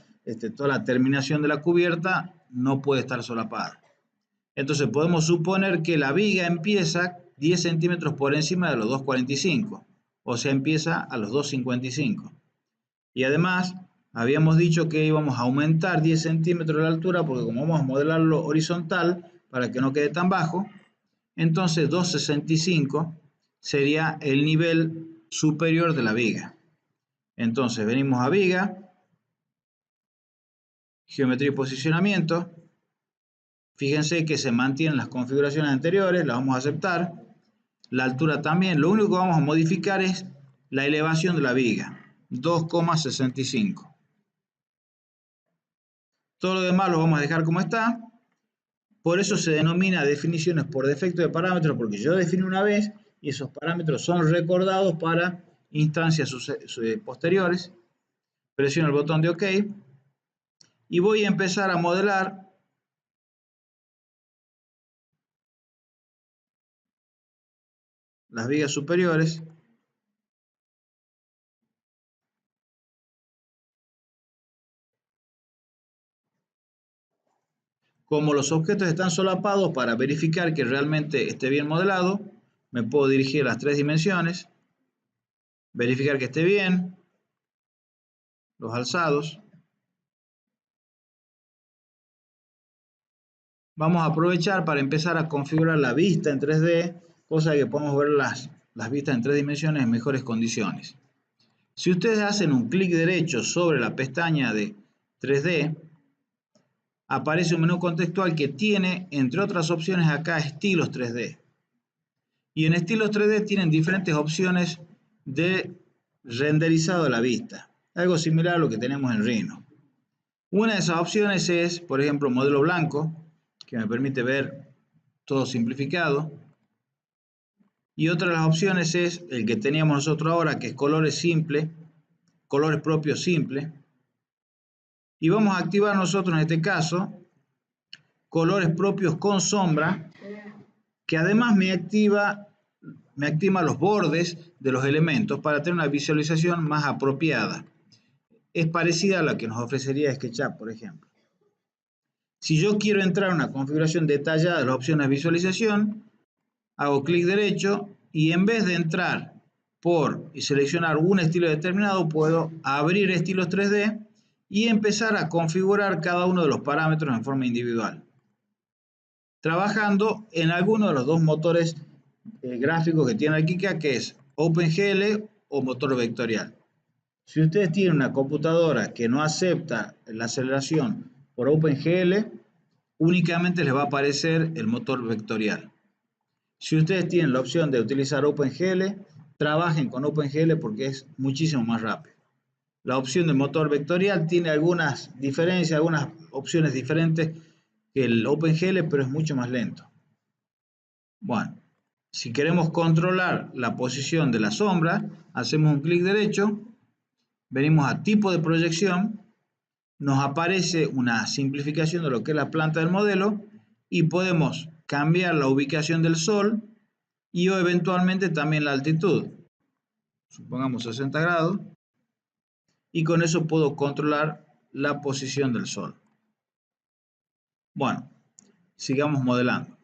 toda la terminación de la cubierta, no puede estar solapada. Entonces podemos suponer que la viga empieza 10 centímetros por encima de los 2,45, o sea, empieza a los 2,55. Y además, habíamos dicho que íbamos a aumentar 10 centímetros la altura porque como vamos a modelarlo horizontal para que no quede tan bajo, entonces 2,65 sería el nivel superior de la viga. Entonces venimos a viga, geometría y posicionamiento. Fíjense que se mantienen las configuraciones anteriores, las vamos a aceptar. La altura también, lo único que vamos a modificar es la elevación de la viga, 2,65. Todo lo demás lo vamos a dejar como está. Por eso se denomina definiciones por defecto de parámetros, porque yo defino una vez y esos parámetros son recordados para instancias posteriores. Presiono el botón de OK y voy a empezar a modelar las vigas superiores. Como los objetos están solapados, para verificar que realmente esté bien modelado, me puedo dirigir a las tres dimensiones, verificar que esté bien, los alzados. Vamos a aprovechar para empezar a configurar la vista en 3D, cosa que podamos ver las vistas en 3 dimensiones en mejores condiciones. Si ustedes hacen un clic derecho sobre la pestaña de 3D, aparece un menú contextual que tiene, entre otras opciones acá, estilos 3D. Y en estilos 3D tienen diferentes opciones de renderizado de la vista, algo similar a lo que tenemos en Rhino. Una de esas opciones es, por ejemplo, modelo blanco, que me permite ver todo simplificado. Y otra de las opciones es el que teníamos nosotros ahora, que es colores simple, colores propios simple. Y vamos a activar nosotros en este caso colores propios con sombra, que además me activa los bordes de los elementos para tener una visualización más apropiada. Es parecida a la que nos ofrecería SketchUp, por ejemplo. Si yo quiero entrar a una configuración detallada de las opciones de visualización, hago clic derecho y en vez de entrar y seleccionar un estilo determinado, puedo abrir estilos 3D y empezar a configurar cada uno de los parámetros en forma individual, trabajando en alguno de los dos motores gráficos que tiene Kika, que es OpenGL o motor vectorial. Si ustedes tienen una computadora que no acepta la aceleración por OpenGL, únicamente les va a aparecer el motor vectorial. Si ustedes tienen la opción de utilizar OpenGL, trabajen con OpenGL porque es muchísimo más rápido. La opción de motor vectorial tiene algunas diferencias, algunas opciones diferentes que el OpenGL, pero es mucho más lento. Bueno, si queremos controlar la posición de la sombra, hacemos un clic derecho, venimos a tipo de proyección, nos aparece una simplificación de lo que es la planta del modelo y podemos cambiar la ubicación del sol y o eventualmente también la altitud. Supongamos 60 grados y con eso puedo controlar la posición del sol. Bueno, sigamos modelando.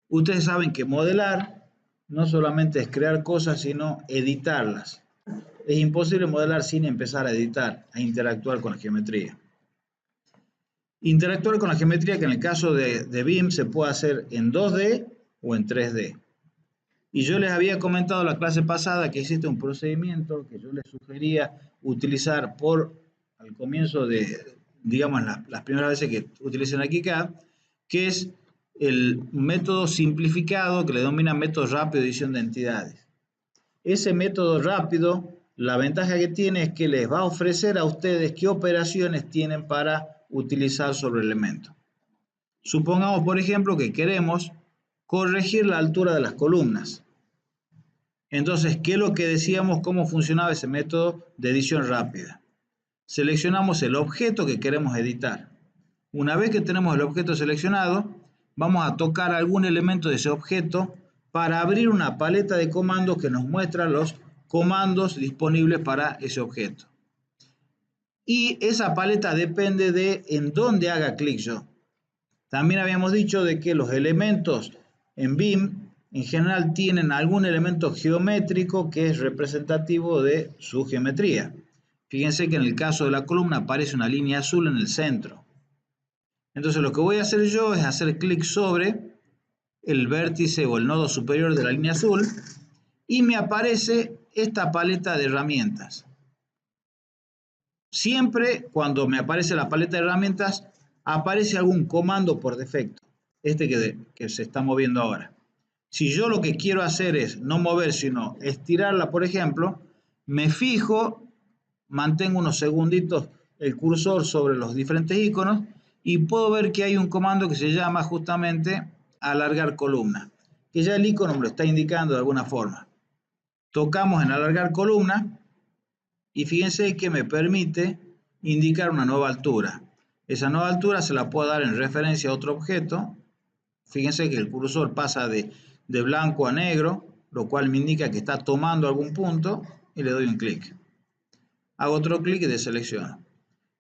Ustedes saben que modelar no solamente es crear cosas, sino editarlas. Es imposible modelar sin empezar a editar, a interactuar con la geometría. Interactuar con la geometría, que en el caso de BIM se puede hacer en 2D o en 3D. Y yo les había comentado la clase pasada que existe un procedimiento que yo les sugería utilizar al comienzo de digamos, las primeras veces que utilicen ArchiCAD, que es el método simplificado que le denomina método rápido de edición de entidades. Ese método rápido, la ventaja que tiene es que les va a ofrecer a ustedes qué operaciones tienen para utilizar sobre el elemento. Supongamos, por ejemplo, que queremos corregir la altura de las columnas. Entonces, ¿qué es lo que decíamos? ¿Cómo funcionaba ese método de edición rápida? Seleccionamos el objeto que queremos editar. Una vez que tenemos el objeto seleccionado, vamos a tocar algún elemento de ese objeto para abrir una paleta de comandos que nos muestra los comandos disponibles para ese objeto. Y esa paleta depende de en dónde haga clic yo. También habíamos dicho de que los elementos en BIM en general tienen algún elemento geométrico que es representativo de su geometría. Fíjense que en el caso de la columna aparece una línea azul en el centro. Entonces lo que voy a hacer yo es hacer clic sobre el vértice o el nodo superior de la línea azul y me aparece esta paleta de herramientas. Siempre cuando me aparece la paleta de herramientas aparece algún comando por defecto, este que se está moviendo ahora. Si yo lo que quiero hacer es no mover, sino estirarla, por ejemplo, me fijo, mantengo unos segunditos el cursor sobre los diferentes iconos y puedo ver que hay un comando que se llama justamente alargar columna, que ya el icono me lo está indicando de alguna forma. Tocamos en alargar columna y fíjense que me permite indicar una nueva altura. Esa nueva altura se la puedo dar en referencia a otro objeto. Fíjense que el cursor pasa de blanco a negro, lo cual me indica que está tomando algún punto y le doy un clic. Hago otro clic y deselecciono.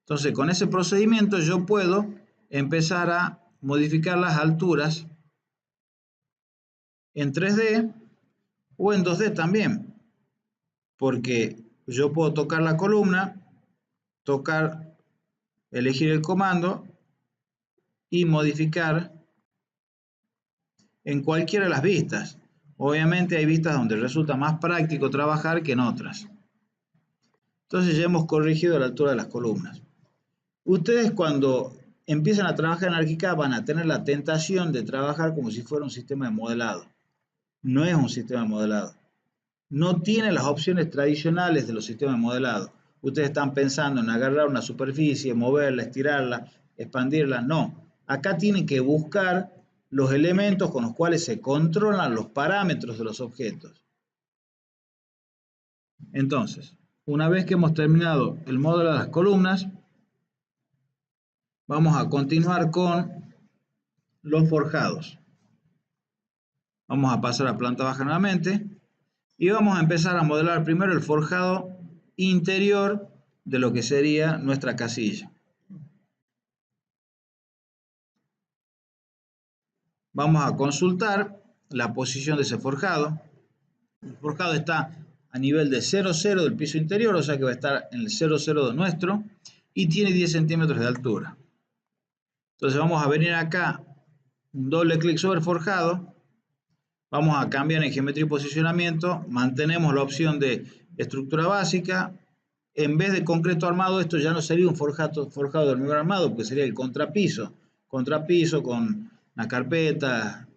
Entonces, con ese procedimiento yo puedo empezar a modificar las alturas en 3D o en 2D también, porque yo puedo tocar la columna, elegir el comando y modificar en cualquiera de las vistas. Obviamente hay vistas donde resulta más práctico trabajar que en otras. Entonces ya hemos corregido la altura de las columnas. Ustedes cuando empiezan a trabajar en ArchiCAD van a tener la tentación de trabajar como si fuera un sistema de modelado. No es un sistema de modelado. No tiene las opciones tradicionales de los sistemas de modelado. Ustedes están pensando en agarrar una superficie, moverla, estirarla, expandirla. No. Acá tienen que buscar los elementos con los cuales se controlan los parámetros de los objetos. Entonces, una vez que hemos terminado el módulo de las columnas, vamos a continuar con los forjados. Vamos a pasar a planta baja nuevamente y vamos a empezar a modelar primero el forjado interior de lo que sería nuestra casilla. Vamos a consultar la posición de ese forjado. El forjado está a nivel de 0,0 del piso interior, o sea que va a estar en el 0,0 de nuestro, y tiene 10 centímetros de altura. Entonces vamos a venir acá, un doble clic sobre el forjado, vamos a cambiar en geometría y posicionamiento, mantenemos la opción de estructura básica. En vez de concreto armado, esto ya no sería un forjado de hormigón armado, porque sería el contrapiso con una carpeta,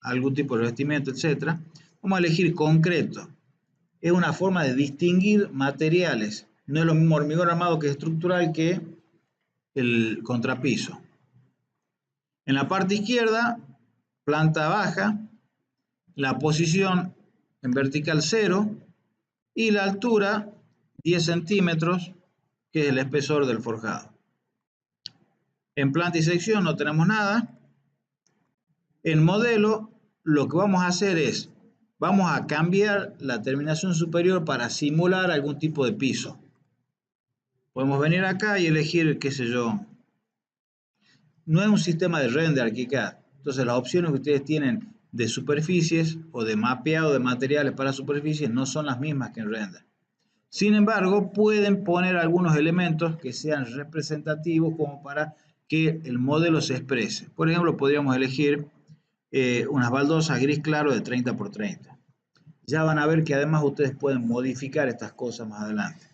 algún tipo de revestimiento, etc. Vamos a elegir concreto. Es una forma de distinguir materiales. No es lo mismo hormigón armado que estructural que el contrapiso. En la parte izquierda, planta baja, la posición en vertical 0 y la altura 10 centímetros, que es el espesor del forjado. En planta y sección no tenemos nada. En modelo, lo que vamos a hacer es, vamos a cambiar la terminación superior para simular algún tipo de piso. Podemos venir acá y elegir, qué sé yo, no es un sistema de render ArchiCAD. Entonces las opciones que ustedes tienen de superficies o de mapeado de materiales para superficies no son las mismas que en render. Sin embargo, pueden poner algunos elementos que sean representativos como para que el modelo se exprese. Por ejemplo, podríamos elegir unas baldosas gris claro de 30 por 30. Ya van a ver que además ustedes pueden modificar estas cosas más adelante.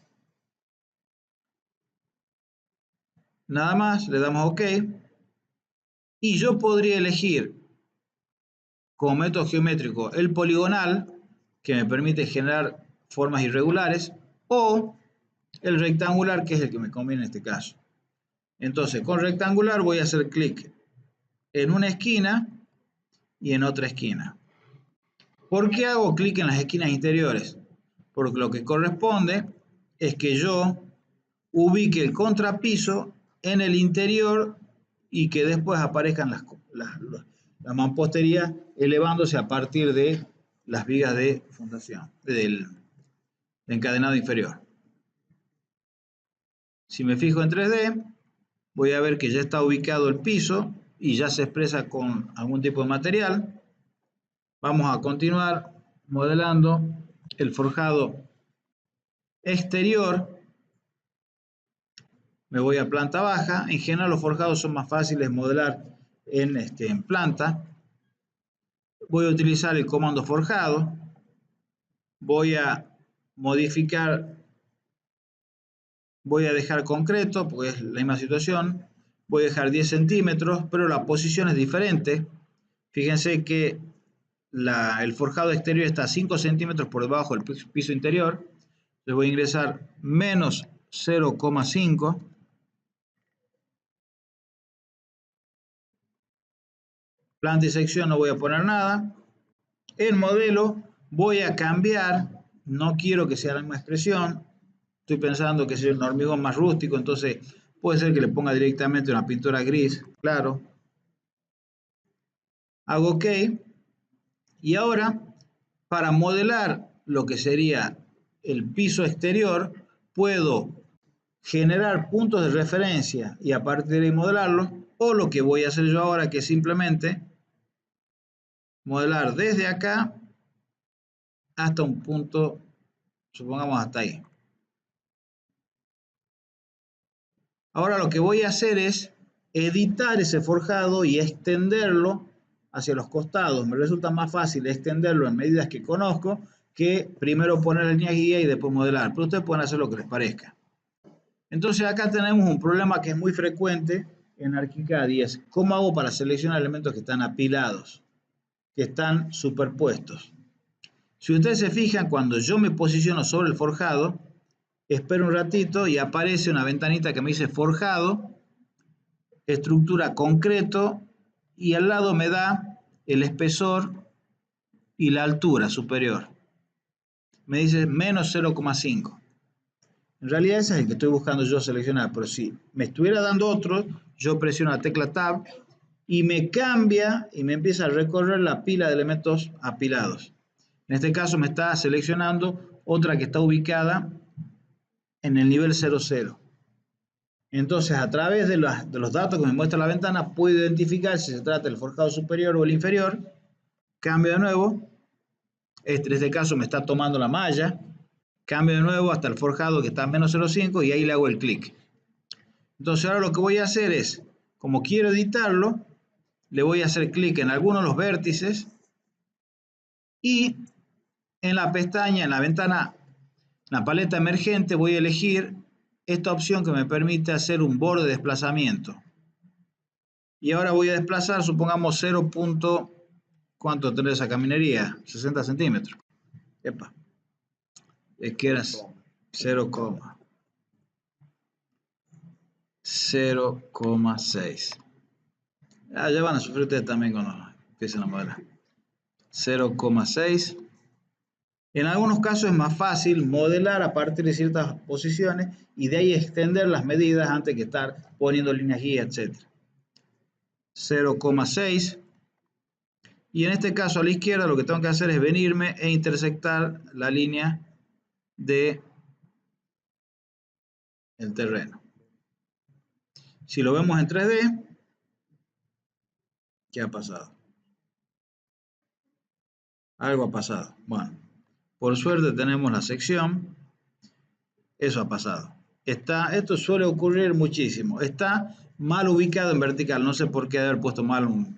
Nada más, le damos OK. Y yo podría elegir como método geométrico el poligonal, que me permite generar formas irregulares, o el rectangular, que es el que me conviene en este caso. Entonces, con rectangular voy a hacer clic en una esquina y en otra esquina. ¿Por qué hago clic en las esquinas interiores? Porque lo que corresponde es que yo ubique el contrapiso en el interior y que después aparezcan la mampostería elevándose a partir de las vigas de fundación, del encadenado inferior. Si me fijo en 3D, voy a ver que ya está ubicado el piso y ya se expresa con algún tipo de material. Vamos a continuar modelando el forjado exterior. Me voy a planta baja. En general los forjados son más fáciles de modelar en planta. Voy a utilizar el comando forjado. Voy a modificar, voy a dejar concreto, porque es la misma situación. Voy a dejar 10 centímetros, pero la posición es diferente. Fíjense que el forjado exterior está a 5 centímetros por debajo del piso interior. Le voy a ingresar menos 0,5. Planta y sección no voy a poner nada. El modelo voy a cambiar, no quiero que sea la misma expresión. Estoy pensando que sea un hormigón más rústico, entonces puede ser que le ponga directamente una pintura gris, claro. Hago OK. Y ahora, para modelar lo que sería el piso exterior, puedo generar puntos de referencia y a partir de ahí modelarlo, o lo que voy a hacer yo ahora, que es simplemente modelar desde acá hasta un punto, supongamos hasta ahí. Ahora lo que voy a hacer es editar ese forjado y extenderlo hacia los costados. Me resulta más fácil extenderlo en medidas que conozco que primero poner la línea guía y después modelar. Pero ustedes pueden hacer lo que les parezca. Entonces acá tenemos un problema que es muy frecuente en ArchiCAD y es ¿cómo hago para seleccionar elementos que están apilados, que están superpuestos? Si ustedes se fijan, cuando yo me posiciono sobre el forjado, espero un ratito y aparece una ventanita que me dice forjado, estructura concreto, y al lado me da el espesor y la altura superior. Me dice menos 0,5. En realidad ese es el que estoy buscando yo seleccionar, pero si me estuviera dando otro, yo presiono la tecla Tab y me cambia y me empieza a recorrer la pila de elementos apilados. En este caso me está seleccionando otra que está ubicada en el nivel 00. Entonces, a través de los datos que me muestra la ventana, puedo identificar si se trata del forjado superior o el inferior. Cambio de nuevo. En este caso me está tomando la malla. Cambio de nuevo hasta el forjado que está a menos 0,5 y ahí le hago el clic. Entonces, ahora lo que voy a hacer es, como quiero editarlo, le voy a hacer clic en alguno de los vértices y en la pestaña, en la ventana, en la paleta emergente, voy a elegir esta opción que me permite hacer un borde de desplazamiento. Y ahora voy a desplazar, supongamos 0. ¿Cuánto tendrá esa caminería? 60 centímetros. Epa. Es que era 0,6. Ya van a sufrir ustedes también cuando empiecen a modelar. 0,6. En algunos casos es más fácil modelar a partir de ciertas posiciones y de ahí extender las medidas antes que estar poniendo líneas guía, etc. 0,6. Y en este caso a la izquierda lo que tengo que hacer es venirme e intersectar la línea de el terreno. Si lo vemos en 3D, ¿qué ha pasado? Algo ha pasado. Bueno, por suerte tenemos la sección. Eso ha pasado. Esto suele ocurrir muchísimo. Está mal ubicado en vertical. No sé por qué haber puesto mal un...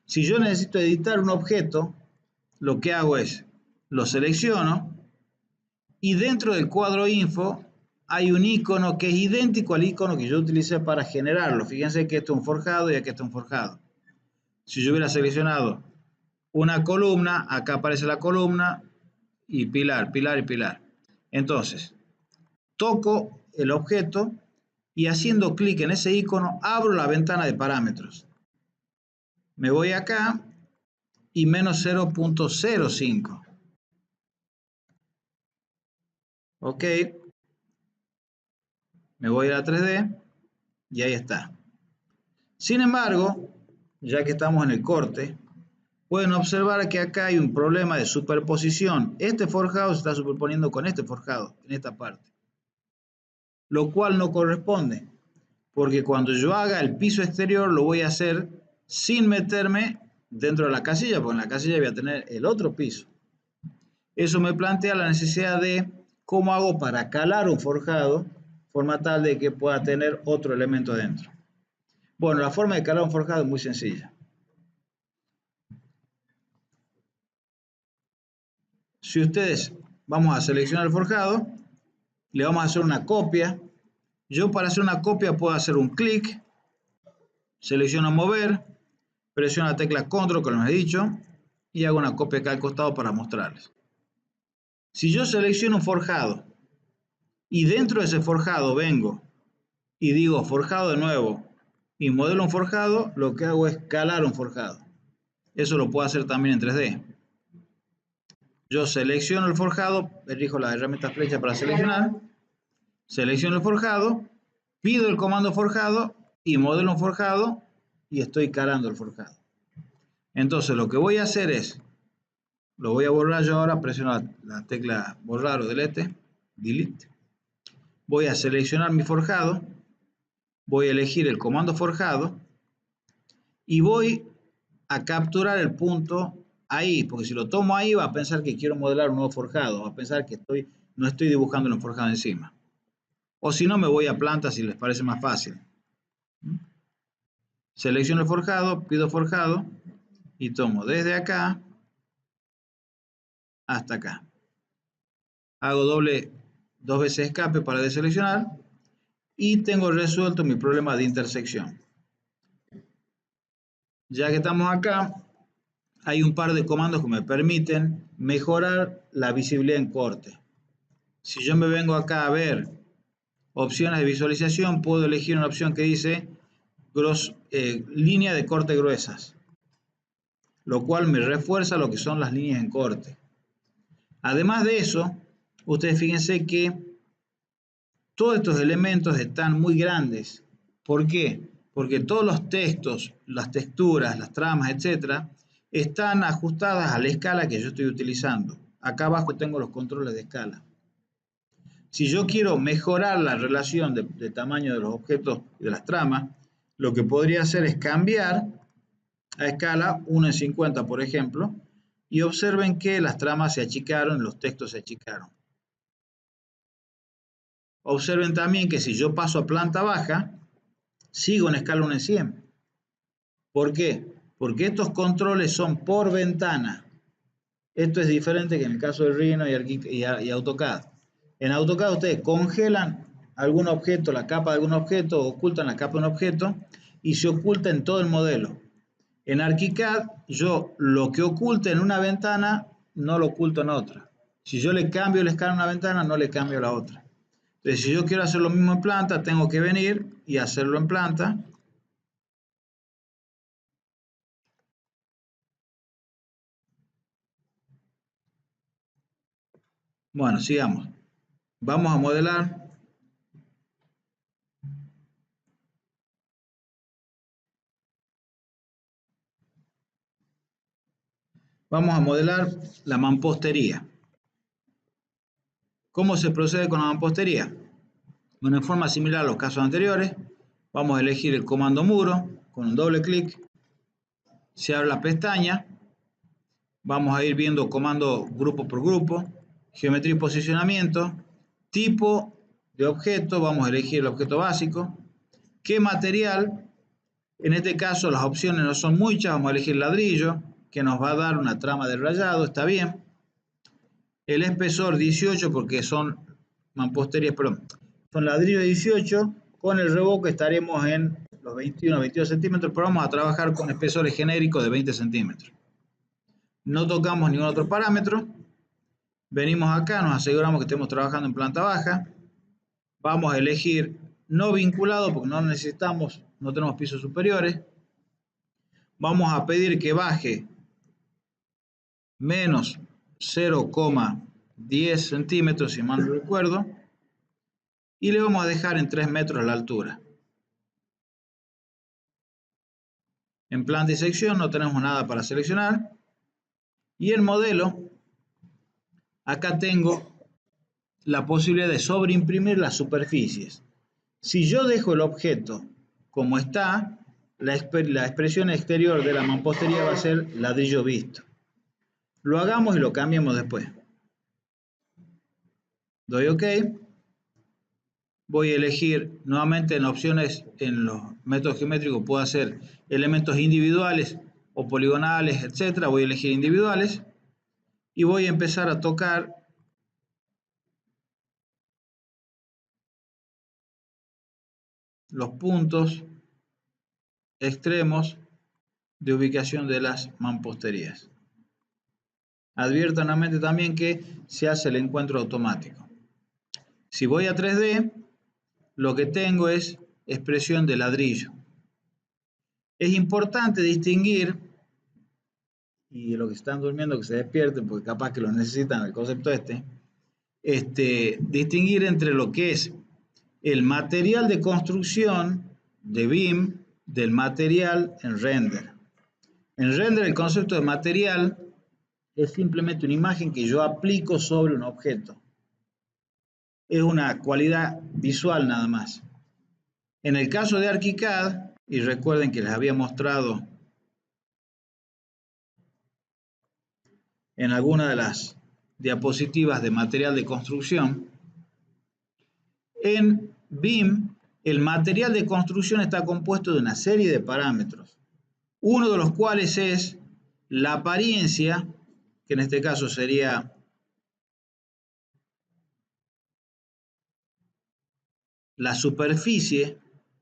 Si yo necesito editar un objeto, lo que hago es, lo selecciono y dentro del cuadro info hay un icono que es idéntico al icono que yo utilicé para generarlo. Fíjense que esto es un forjado y aquí está un forjado. Si yo hubiera seleccionado una columna, acá aparece la columna y pilar, pilar y pilar. Entonces, toco el objeto y haciendo clic en ese icono abro la ventana de parámetros. Me voy acá y menos 0.05. Ok, me voy a la 3D y ahí está. Sin embargo, ya que estamos en el corte, pueden observar que acá hay un problema de superposición. Este forjado se está superponiendo con este forjado en esta parte, lo cual no corresponde, porque cuando yo haga el piso exterior lo voy a hacer sin meterme dentro de la casilla, porque en la casilla voy a tener el otro piso. Eso me plantea la necesidad de cómo hago para calar un forjado, de forma tal de que pueda tener otro elemento dentro. Bueno, la forma de calar un forjado es muy sencilla. Si ustedes vamos a seleccionar el forjado, le vamos a hacer una copia. Yo para hacer una copia puedo hacer un clic, selecciono mover, presiono la tecla control, como les he dicho, y hago una copia acá al costado para mostrarles. Si yo selecciono un forjado y dentro de ese forjado vengo y digo forjado de nuevo y modelo un forjado, lo que hago es calar un forjado. Eso lo puedo hacer también en 3D. Yo selecciono el forjado, elijo la herramienta flecha para seleccionar, selecciono el forjado, pido el comando forjado y modelo un forjado y estoy calando el forjado. Entonces lo que voy a hacer es, lo voy a borrar yo ahora, presiono la tecla borrar o delete, voy a seleccionar mi forjado, voy a elegir el comando forjado y voy a capturar el punto ahí, porque si lo tomo ahí va a pensar que quiero modelar un nuevo forjado, va a pensar que no estoy dibujando un forjado encima. O si no, me voy a planta si les parece más fácil. Selecciono el forjado, pido forjado y tomo desde acá hasta acá. Hago dos veces escape para deseleccionar y tengo resuelto mi problema de intersección. Ya que estamos acá, hay un par de comandos que me permiten mejorar la visibilidad en corte. Si yo me vengo acá a ver opciones de visualización, puedo elegir una opción que dice línea de corte gruesas, lo cual me refuerza lo que son las líneas en corte. Además de eso, ustedes fíjense que todos estos elementos están muy grandes. ¿Por qué? Porque todos los textos, las texturas, las tramas, etcétera, están ajustadas a la escala que yo estoy utilizando. Acá abajo tengo los controles de escala. Si yo quiero mejorar la relación de tamaño de los objetos y de las tramas, lo que podría hacer es cambiar a escala 1 en 50, por ejemplo, y observen que las tramas se achicaron, los textos se achicaron. Observen también que si yo paso a planta baja, sigo en escala 1 en 100. ¿Por qué? Porque estos controles son por ventana. Esto es diferente que en el caso de Rhino y AutoCAD. En AutoCAD ustedes congelan algún objeto, la capa de algún objeto, ocultan la capa de un objeto y se oculta en todo el modelo. En ArchiCAD yo lo que oculte en una ventana no lo oculto en otra. Si yo le cambio la escala a una ventana, no le cambio a la otra. Entonces, si yo quiero hacer lo mismo en planta, tengo que venir y hacerlo en planta. Bueno, sigamos. Vamos a modelar. Vamos a modelar la mampostería. ¿Cómo se procede con la mampostería? Bueno, en forma similar a los casos anteriores, vamos a elegir el comando muro con un doble clic. Se abre la pestaña. Vamos a ir viendo comando grupo por grupo, geometría y posicionamiento, tipo de objeto, vamos a elegir el objeto básico, qué material, en este caso las opciones no son muchas, vamos a elegir ladrillo, que nos va a dar una trama de rayado, está bien. El espesor 18 porque son mamposterías, perdón, son ladrillo de 18, con el revoque estaremos en los 21, 22 centímetros, pero vamos a trabajar con espesores genéricos de 20 centímetros. No tocamos ningún otro parámetro. Venimos acá, nos aseguramos que estemos trabajando en planta baja. Vamos a elegir no vinculado porque no necesitamos, no tenemos pisos superiores. Vamos a pedir que baje menos 0,10 centímetros, si mal no recuerdo, y le vamos a dejar en 3 metros la altura. En planta y sección no tenemos nada para seleccionar. Y el modelo, acá tengo la posibilidad de sobreimprimir las superficies. Si yo dejo el objeto como está, la expresión exterior de la mampostería va a ser ladrillo visto. Lo hagamos y lo cambiamos después. Doy OK. Voy a elegir nuevamente en opciones, en los métodos geométricos puedo hacer elementos individuales o poligonales, etc. Voy a elegir individuales y voy a empezar a tocar los puntos extremos de ubicación de las mamposterías. Advierto nuevamente también que se hace el encuentro automático. Si voy a 3D, lo que tengo es expresión de ladrillo. Es importante distinguir, y los que están durmiendo que se despierten, porque capaz que lo necesitan el concepto distinguir entre lo que es el material de construcción de BIM del material en render. En render el concepto de material es simplemente una imagen que yo aplico sobre un objeto. Es una cualidad visual nada más. En el caso de ArchiCAD, y recuerden que les había mostrado en alguna de las diapositivas de material de construcción, en BIM el material de construcción está compuesto de una serie de parámetros, uno de los cuales es la apariencia, que en este caso sería la superficie.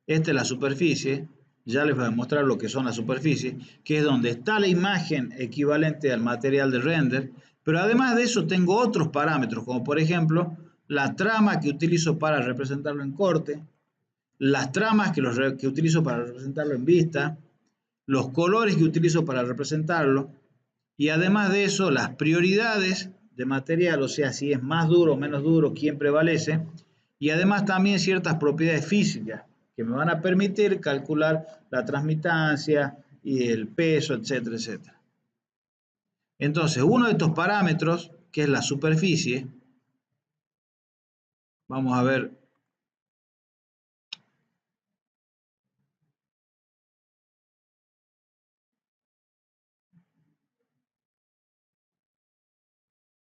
Esta es la superficie, ya les voy a mostrar lo que son las superficies, que es donde está la imagen equivalente al material de render, pero además de eso tengo otros parámetros, como por ejemplo la trama que utilizo para representarlo en corte, las tramas que utilizo para representarlo en vista, los colores que utilizo para representarlo, y además de eso las prioridades de material, o sea, si es más duro o menos duro, quién prevalece, y además también ciertas propiedades físicas que me van a permitir calcular la transmitancia y el peso, etcétera, etcétera. Entonces, uno de estos parámetros, que es la superficie, vamos a ver,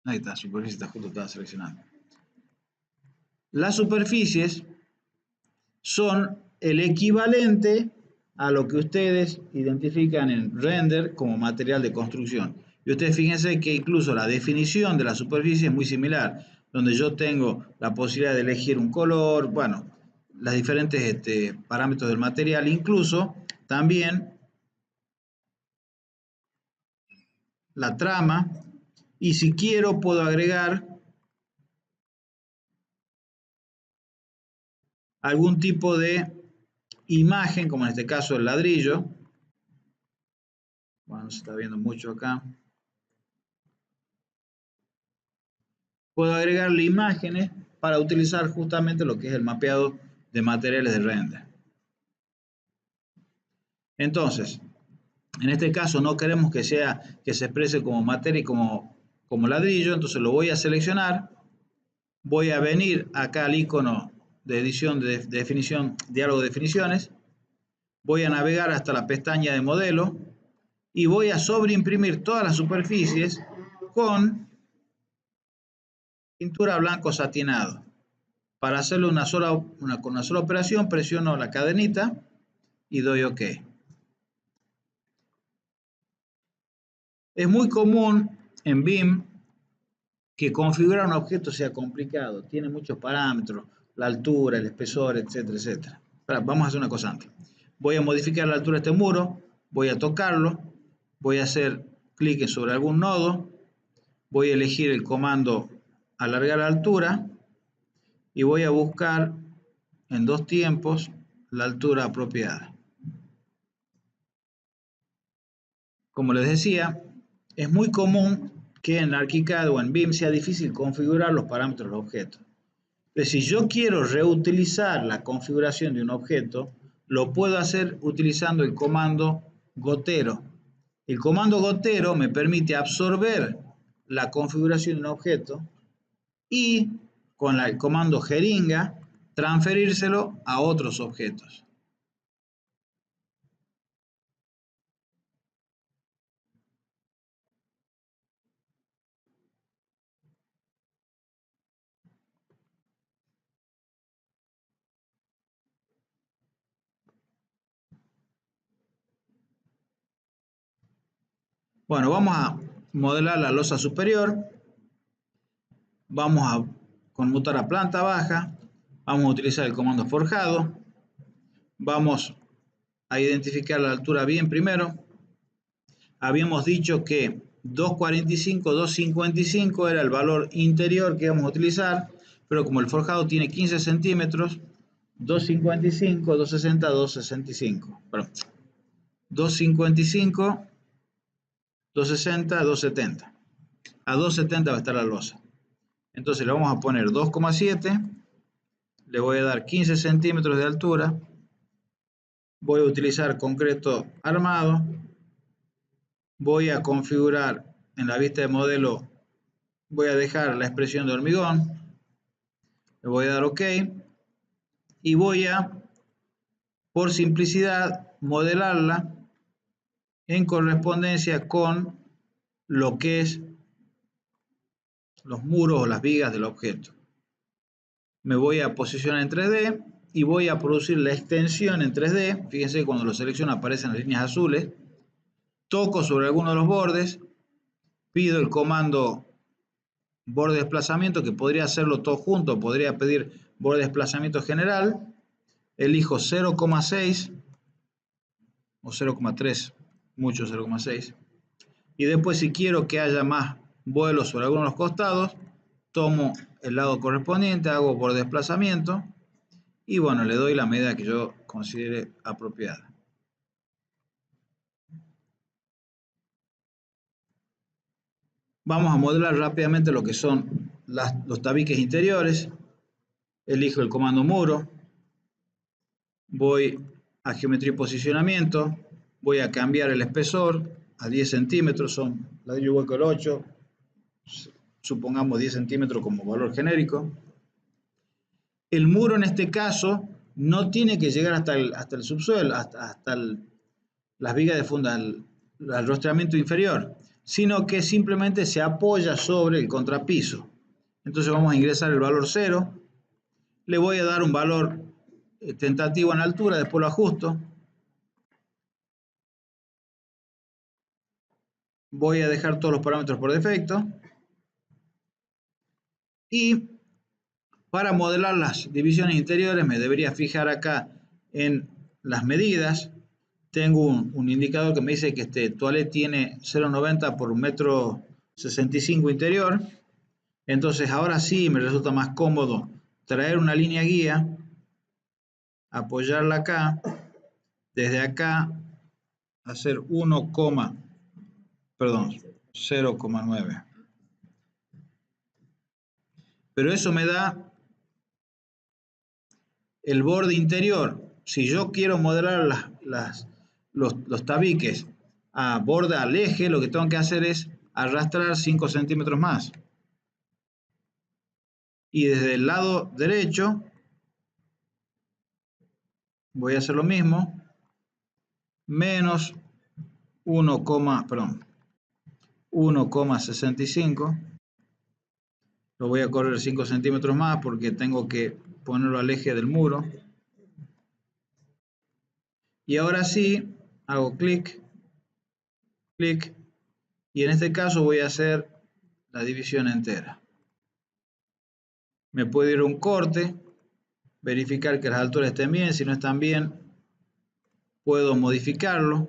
ahí está, superficie está justo, estaba seleccionando. Las superficies son el equivalente a lo que ustedes identifican en render como material de construcción. Y ustedes fíjense que incluso la definición de la superficie es muy similar, donde yo tengo la posibilidad de elegir un color, bueno, los diferentes parámetros del material, incluso también la trama, y si quiero puedo agregar algún tipo de imagen, como en este caso el ladrillo. Bueno, se está viendo mucho acá. Puedo agregarle imágenes para utilizar justamente lo que es el mapeado de materiales de render. Entonces, en este caso no queremos que se exprese como materia y como ladrillo, entonces lo voy a seleccionar, voy a venir acá al icono de edición de definición, diálogo de definiciones, voy a navegar hasta la pestaña de modelo y voy a sobreimprimir todas las superficies con pintura blanco satinado. Para hacerlo con una sola operación, presiono la cadenita y doy OK. Es muy común en BIM que configurar un objeto sea complicado, tiene muchos parámetros, la altura, el espesor, etcétera, etcétera. Pero vamos a hacer una cosa antes. Voy a modificar la altura de este muro, voy a tocarlo, voy a hacer clic sobre algún nodo, voy a elegir el comando alargar la altura y voy a buscar en 2 tiempos la altura apropiada. Como les decía, es muy común que en ArchiCAD o en BIM sea difícil configurar los parámetros del objeto. Entonces, si yo quiero reutilizar la configuración de un objeto, lo puedo hacer utilizando el comando gotero. El comando gotero me permite absorber la configuración de un objeto y con el comando jeringa transferírselo a otros objetos. Bueno, vamos a modelar la losa superior. Vamos a conmutar a planta baja. Vamos a utilizar el comando forjado. Vamos a identificar la altura bien primero. Habíamos dicho que 245, 255 era el valor interior que íbamos a utilizar, pero como el forjado tiene 15 centímetros, 255, 260, 265. Perdón. 255, 260, 270. A 270 va a estar la losa. Entonces le vamos a poner 2,7. Le voy a dar 15 centímetros de altura. Voy a utilizar concreto armado. Voy a configurar en la vista de modelo, voy a dejar la expresión de hormigón. Le voy a dar OK. Y voy a, por simplicidad, modelarla en correspondencia con lo que es los muros o las vigas del objeto. Me voy a posicionar en 3D y voy a producir la extensión en 3D. Fíjense que cuando lo selecciono aparecen las líneas azules. Toco sobre alguno de los bordes, pido el comando borde de desplazamiento, que podría hacerlo todo junto, podría pedir borde de desplazamiento general, elijo 0,6 o 0,3, mucho 0,6, y después si quiero que haya más vuelos sobre alguno de los costados, tomo el lado correspondiente, hago borde de desplazamiento, y bueno, le doy la medida que yo considere apropiada. Vamos a modelar rápidamente lo que son los tabiques interiores. Elijo el comando muro, voy a geometría y posicionamiento, voy a cambiar el espesor a 10 centímetros, son ladrillo hueco el 8, supongamos 10 centímetros como valor genérico. El muro en este caso no tiene que llegar hasta el subsuelo, hasta las vigas de funda, el rostreamiento inferior, sino que simplemente se apoya sobre el contrapiso. Entonces vamos a ingresar el valor 0, le voy a dar un valor tentativo en altura, después lo ajusto. Voy a dejar todos los parámetros por defecto. Y para modelar las divisiones interiores me debería fijar acá en las medidas. Tengo un indicador que me dice que este toilet tiene 0,90 por 1,65 m interior. Entonces ahora sí me resulta más cómodo traer una línea guía, apoyarla acá, desde acá hacer 0,9. Pero eso me da el borde interior. Si yo quiero modelar los tabiques a borde al eje, lo que tengo que hacer es arrastrar 5 centímetros más. Y desde el lado derecho voy a hacer lo mismo, menos 1,65. Lo voy a correr 5 centímetros más porque tengo que ponerlo al eje del muro. Y ahora sí, hago clic, clic, y en este caso voy a hacer la división entera. Me puedo ir a un corte, verificar que las alturas estén bien. Si no están bien, puedo modificarlo.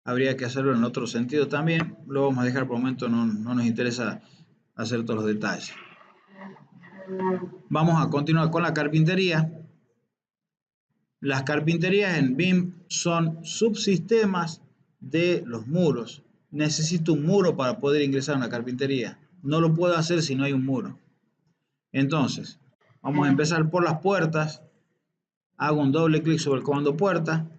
Habría que hacerlo en otro sentido también. Lo vamos a dejar por el momento, no nos interesa hacer todos los detalles. Vamos a continuar con la carpintería. Las carpinterías en BIM son subsistemas de los muros. Necesito un muro para poder ingresar a una carpintería. No lo puedo hacer si no hay un muro. Entonces, vamos a empezar por las puertas. Hago un doble clic sobre el comando puerta.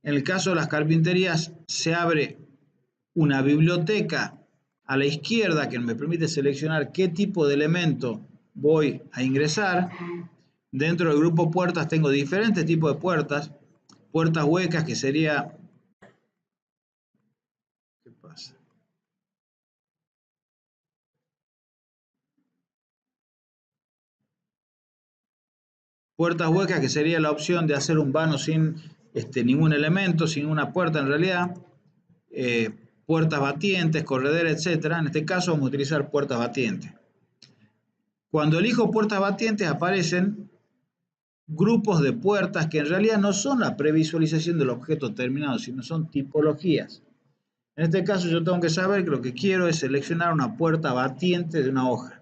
En el caso de las carpinterías, se abre una biblioteca a la izquierda que me permite seleccionar qué tipo de elemento voy a ingresar. Dentro del grupo puertas tengo diferentes tipos de puertas. Puertas huecas, que sería... ¿Qué pasa? Puertas huecas, que sería la opción de hacer un vano sin ningún elemento, sin una puerta en realidad. Puertas batientes, correderas, etc. En este caso vamos a utilizar puertas batientes. Cuando elijo puertas batientes aparecen grupos de puertas que en realidad no son la previsualización del objeto terminado, sino son tipologías. En este caso yo tengo que saber que lo que quiero es seleccionar una puerta batiente de una hoja.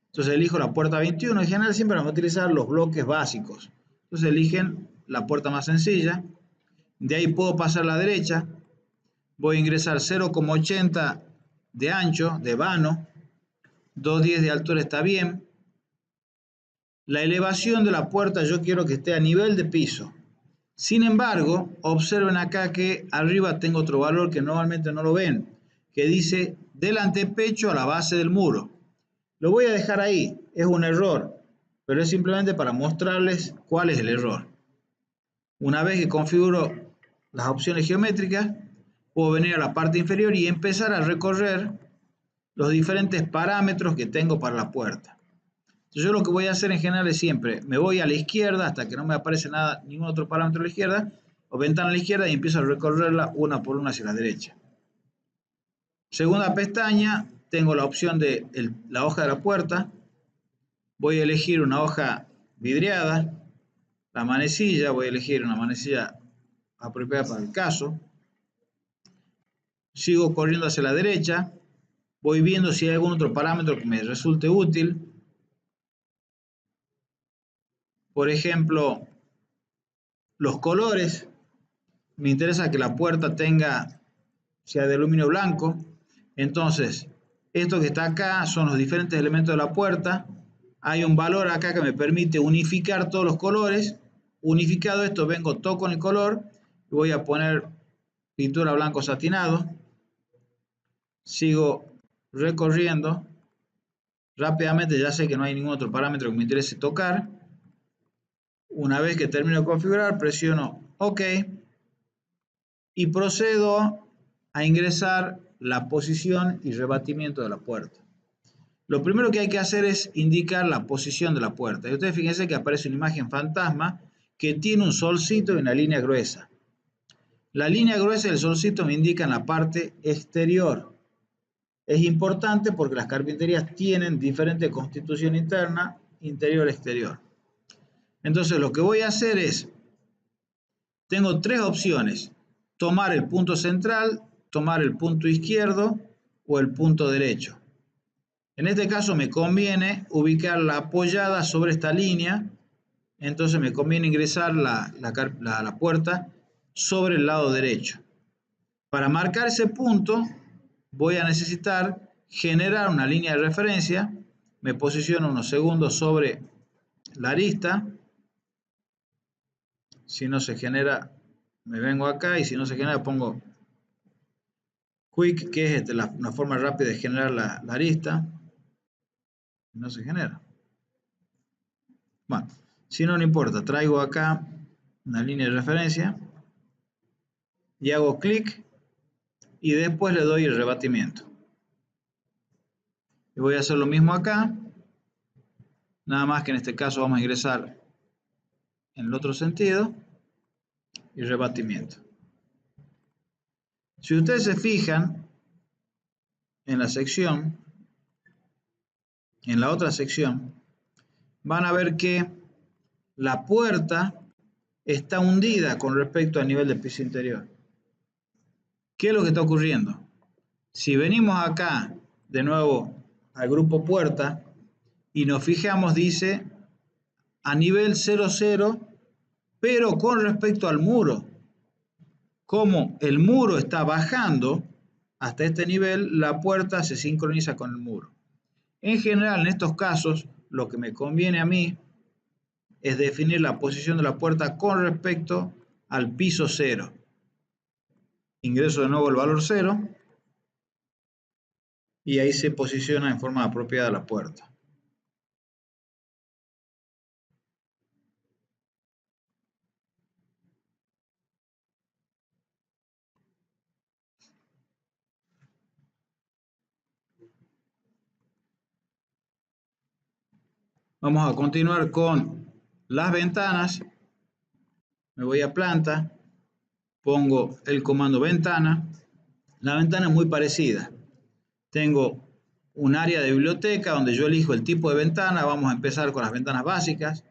Entonces elijo la puerta 21. En general siempre vamos a utilizar los bloques básicos. Entonces eligen la puerta más sencilla. De ahí puedo pasar a la derecha. Voy a ingresar 0,80 de ancho, de vano. 2,10 de altura está bien. La elevación de la puerta yo quiero que esté a nivel de piso. Sin embargo, observen acá que arriba tengo otro valor que normalmente no lo ven, que dice del antepecho a la base del muro. Lo voy a dejar ahí, es un error, pero es simplemente para mostrarles cuál es el error. Una vez que configuro las opciones geométricas, puedo venir a la parte inferior y empezar a recorrer los diferentes parámetros que tengo para la puerta. Yo lo que voy a hacer en general es siempre, me voy a la izquierda hasta que no me aparece nada, ningún otro parámetro a la izquierda, o ventana a la izquierda, y empiezo a recorrerla una por una hacia la derecha. Segunda pestaña, tengo la opción de la hoja de la puerta. Voy a elegir una hoja vidriada. La manecilla, voy a elegir una manecilla apropiada para el caso. Sigo corriendo hacia la derecha. Voy viendo si hay algún otro parámetro que me resulte útil. Por ejemplo, los colores. Me interesa que la puerta sea de aluminio blanco. Entonces, esto que está acá son los diferentes elementos de la puerta. Hay un valor acá que me permite unificar todos los colores. Unificado esto, toco en el color y voy a poner pintura blanco satinado. Sigo recorriendo. Rápidamente ya sé que no hay ningún otro parámetro que me interese tocar. Una vez que termino de configurar, presiono OK y procedo a ingresar la posición y rebatimiento de la puerta. Lo primero que hay que hacer es indicar la posición de la puerta. Y ustedes fíjense que aparece una imagen fantasma que tiene un solcito y una línea gruesa. La línea gruesa del solcito me indica en la parte exterior. Es importante porque las carpinterías tienen diferente constitución interna, interior-exterior. Entonces lo que voy a hacer es, tengo tres opciones: tomar el punto central, tomar el punto izquierdo o el punto derecho. En este caso me conviene ubicar la apoyada sobre esta línea, entonces me conviene ingresar la puerta sobre el lado derecho. Para marcar ese punto voy a necesitar generar una línea de referencia. Me posiciono unos segundos sobre la arista. Si no se genera, me vengo acá, y si no se genera pongo quick, que es una forma rápida de generar la arista. No se genera. Bueno, si no, no importa. Traigo acá una línea de referencia y hago clic y después le doy el rebatimiento. Y voy a hacer lo mismo acá, nada más que en este caso vamos a ingresar en el otro sentido y rebatimiento. Si ustedes se fijan en la sección, en la otra sección, van a ver que la puerta está hundida con respecto al nivel del piso interior. ¿Qué es lo que está ocurriendo? Si venimos acá de nuevo al grupo puerta y nos fijamos, dice a nivel 00, pero con respecto al muro. Como el muro está bajando hasta este nivel, la puerta se sincroniza con el muro. En general, en estos casos, lo que me conviene a mí es definir la posición de la puerta con respecto al piso 0. Ingreso de nuevo el valor 0 y ahí se posiciona en forma apropiada la puerta. Vamos a continuar con las ventanas. Me voy a planta, pongo el comando ventana. La ventana es muy parecida. Tengo un área de biblioteca donde yo elijo el tipo de ventana. Vamos a empezar con las ventanas básicas.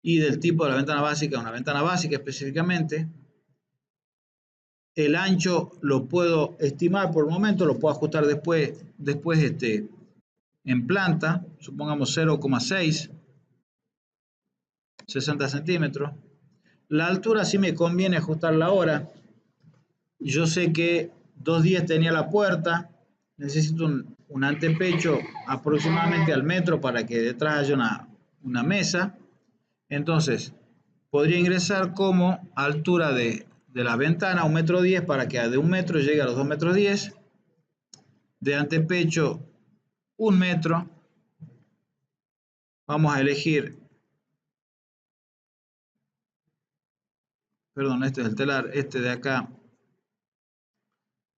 Y del tipo de la ventana básica, una ventana básica específicamente. El ancho lo puedo estimar por el momento, lo puedo ajustar después en planta. Supongamos 0,6, 60 centímetros. La altura sí me conviene ajustarla ahora. Yo sé que 2,10 tenía la puerta. Necesito un antepecho aproximadamente al metro para que detrás haya una mesa. Entonces, podría ingresar como altura de la ventana 1,10 m para que de 1 metro llegue a los 2,10 m. De antepecho 1 metro. Vamos a elegir, perdón, este es el telar, este de acá,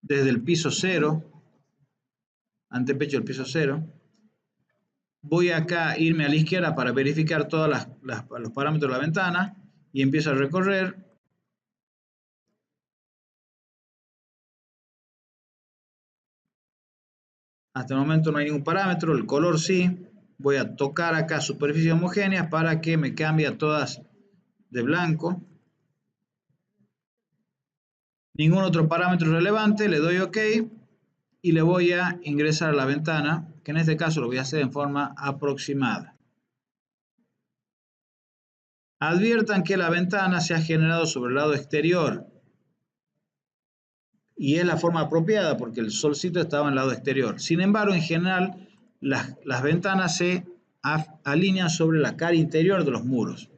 desde el piso 0, antepecho del piso 0. Voy acá a irme a la izquierda para verificar todos los parámetros de la ventana y empiezo a recorrer. Hasta el momento no hay ningún parámetro, el color sí. Voy a tocar acá superficies homogéneas para que me cambie a todas de blanco. Ningún otro parámetro relevante, le doy OK y le voy a ingresar a la ventana, que en este caso lo voy a hacer en forma aproximada. Adviertan que la ventana se ha generado sobre el lado exterior y es la forma apropiada porque el solcito estaba en el lado exterior. Sin embargo, en general, las ventanas se alinean sobre la cara interior de los muros.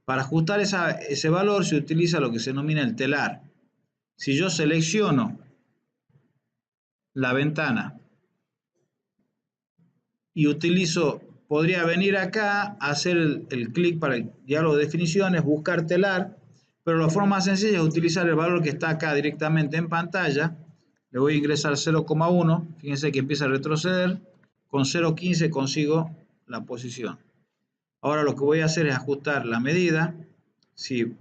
Para ajustar ese valor se utiliza lo que se denomina el telar. Si yo selecciono la ventana y podría venir acá, hacer el clic para el diálogo de definiciones, buscar telar, pero la forma más sencilla es utilizar el valor que está acá directamente en pantalla. Le voy a ingresar 0,1, fíjense que empieza a retroceder, con 0,15 consigo la posición. Ahora lo que voy a hacer es ajustar la medida. Si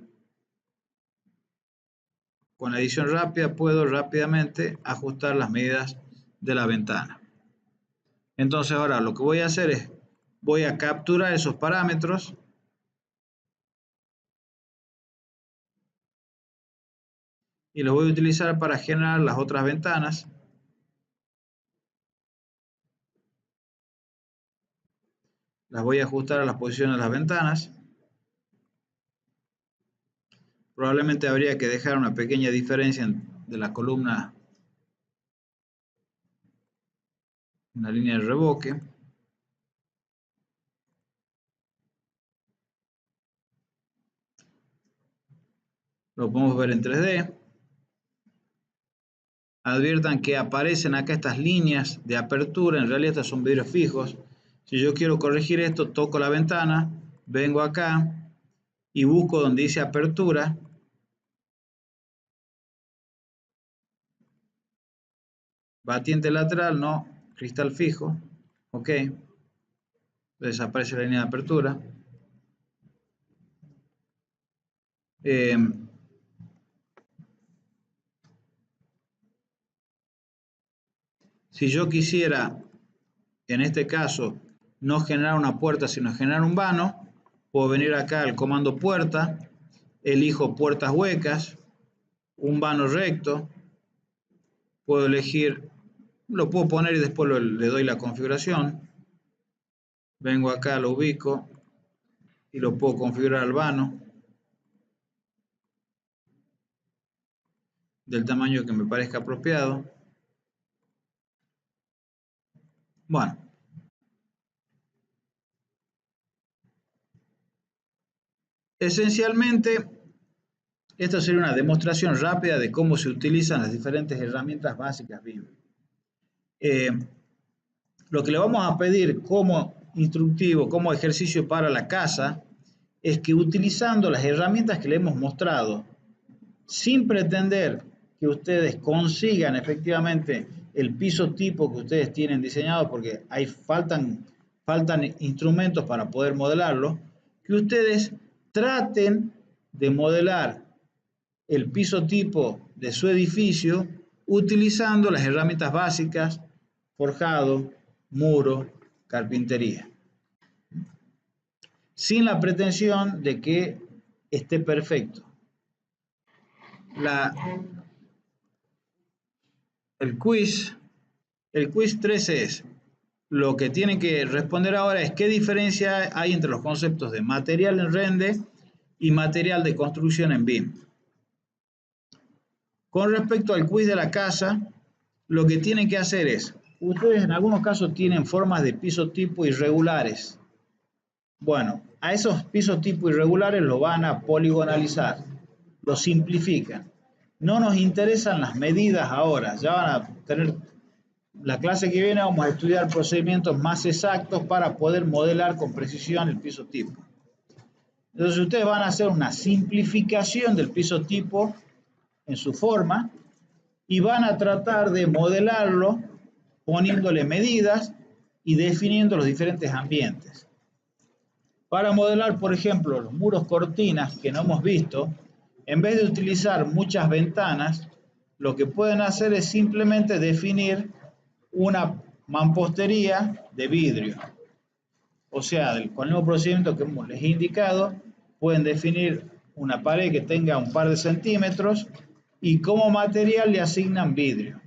con la edición rápida puedo rápidamente ajustar las medidas de la ventana. Entonces ahora lo que voy a hacer es, voy a capturar esos parámetros y los voy a utilizar para generar las otras ventanas. Las voy a ajustar a las posiciones de las ventanas. Probablemente habría que dejar una pequeña diferencia de la columna, una línea de revoque. Lo podemos ver en 3D. Adviertan que aparecen acá estas líneas de apertura, en realidad estas son vidrios fijos. Si yo quiero corregir esto, toco la ventana, vengo acá y busco donde dice apertura. Batiente lateral, no, cristal fijo, ok. Desaparece la línea de apertura. Si yo quisiera, en este caso, no generar una puerta, sino generar un vano, puedo venir acá al comando puerta, elijo puertas huecas, un vano recto, puedo elegir, lo puedo poner y después le doy la configuración. Vengo acá, lo ubico y lo puedo configurar al vano del tamaño que me parezca apropiado. Bueno, esencialmente esta sería una demostración rápida de cómo se utilizan las diferentes herramientas básicas BIM. Lo que le vamos a pedir como instructivo, como ejercicio para la casa, es que utilizando las herramientas que le hemos mostrado, sin pretender que ustedes consigan efectivamente el piso tipo que ustedes tienen diseñado, porque faltan instrumentos para poder modelarlo, que ustedes traten de modelar el piso tipo de su edificio utilizando las herramientas básicas, forjado, muro, carpintería, sin la pretensión de que esté perfecto. El quiz 13 es, lo que tienen que responder ahora es qué diferencia hay entre los conceptos de material en rende y material de construcción en BIM. Con respecto al quiz de la casa, lo que tienen que hacer es, ustedes en algunos casos tienen formas de piso tipo irregulares. Bueno, a esos pisos tipo irregulares lo van a poligonalizar, lo simplifican. No nos interesan las medidas ahora, ya van a tener, la clase que viene vamos a estudiar procedimientos más exactos para poder modelar con precisión el piso tipo. Entonces ustedes van a hacer una simplificación del piso tipo en su forma y van a tratar de modelarlo poniéndole medidas y definiendo los diferentes ambientes. Para modelar, por ejemplo, los muros cortinas que no hemos visto, en vez de utilizar muchas ventanas, lo que pueden hacer es simplemente definir una mampostería de vidrio. O sea, con el mismo procedimiento que les he indicado, pueden definir una pared que tenga un par de centímetros y como material le asignan vidrio.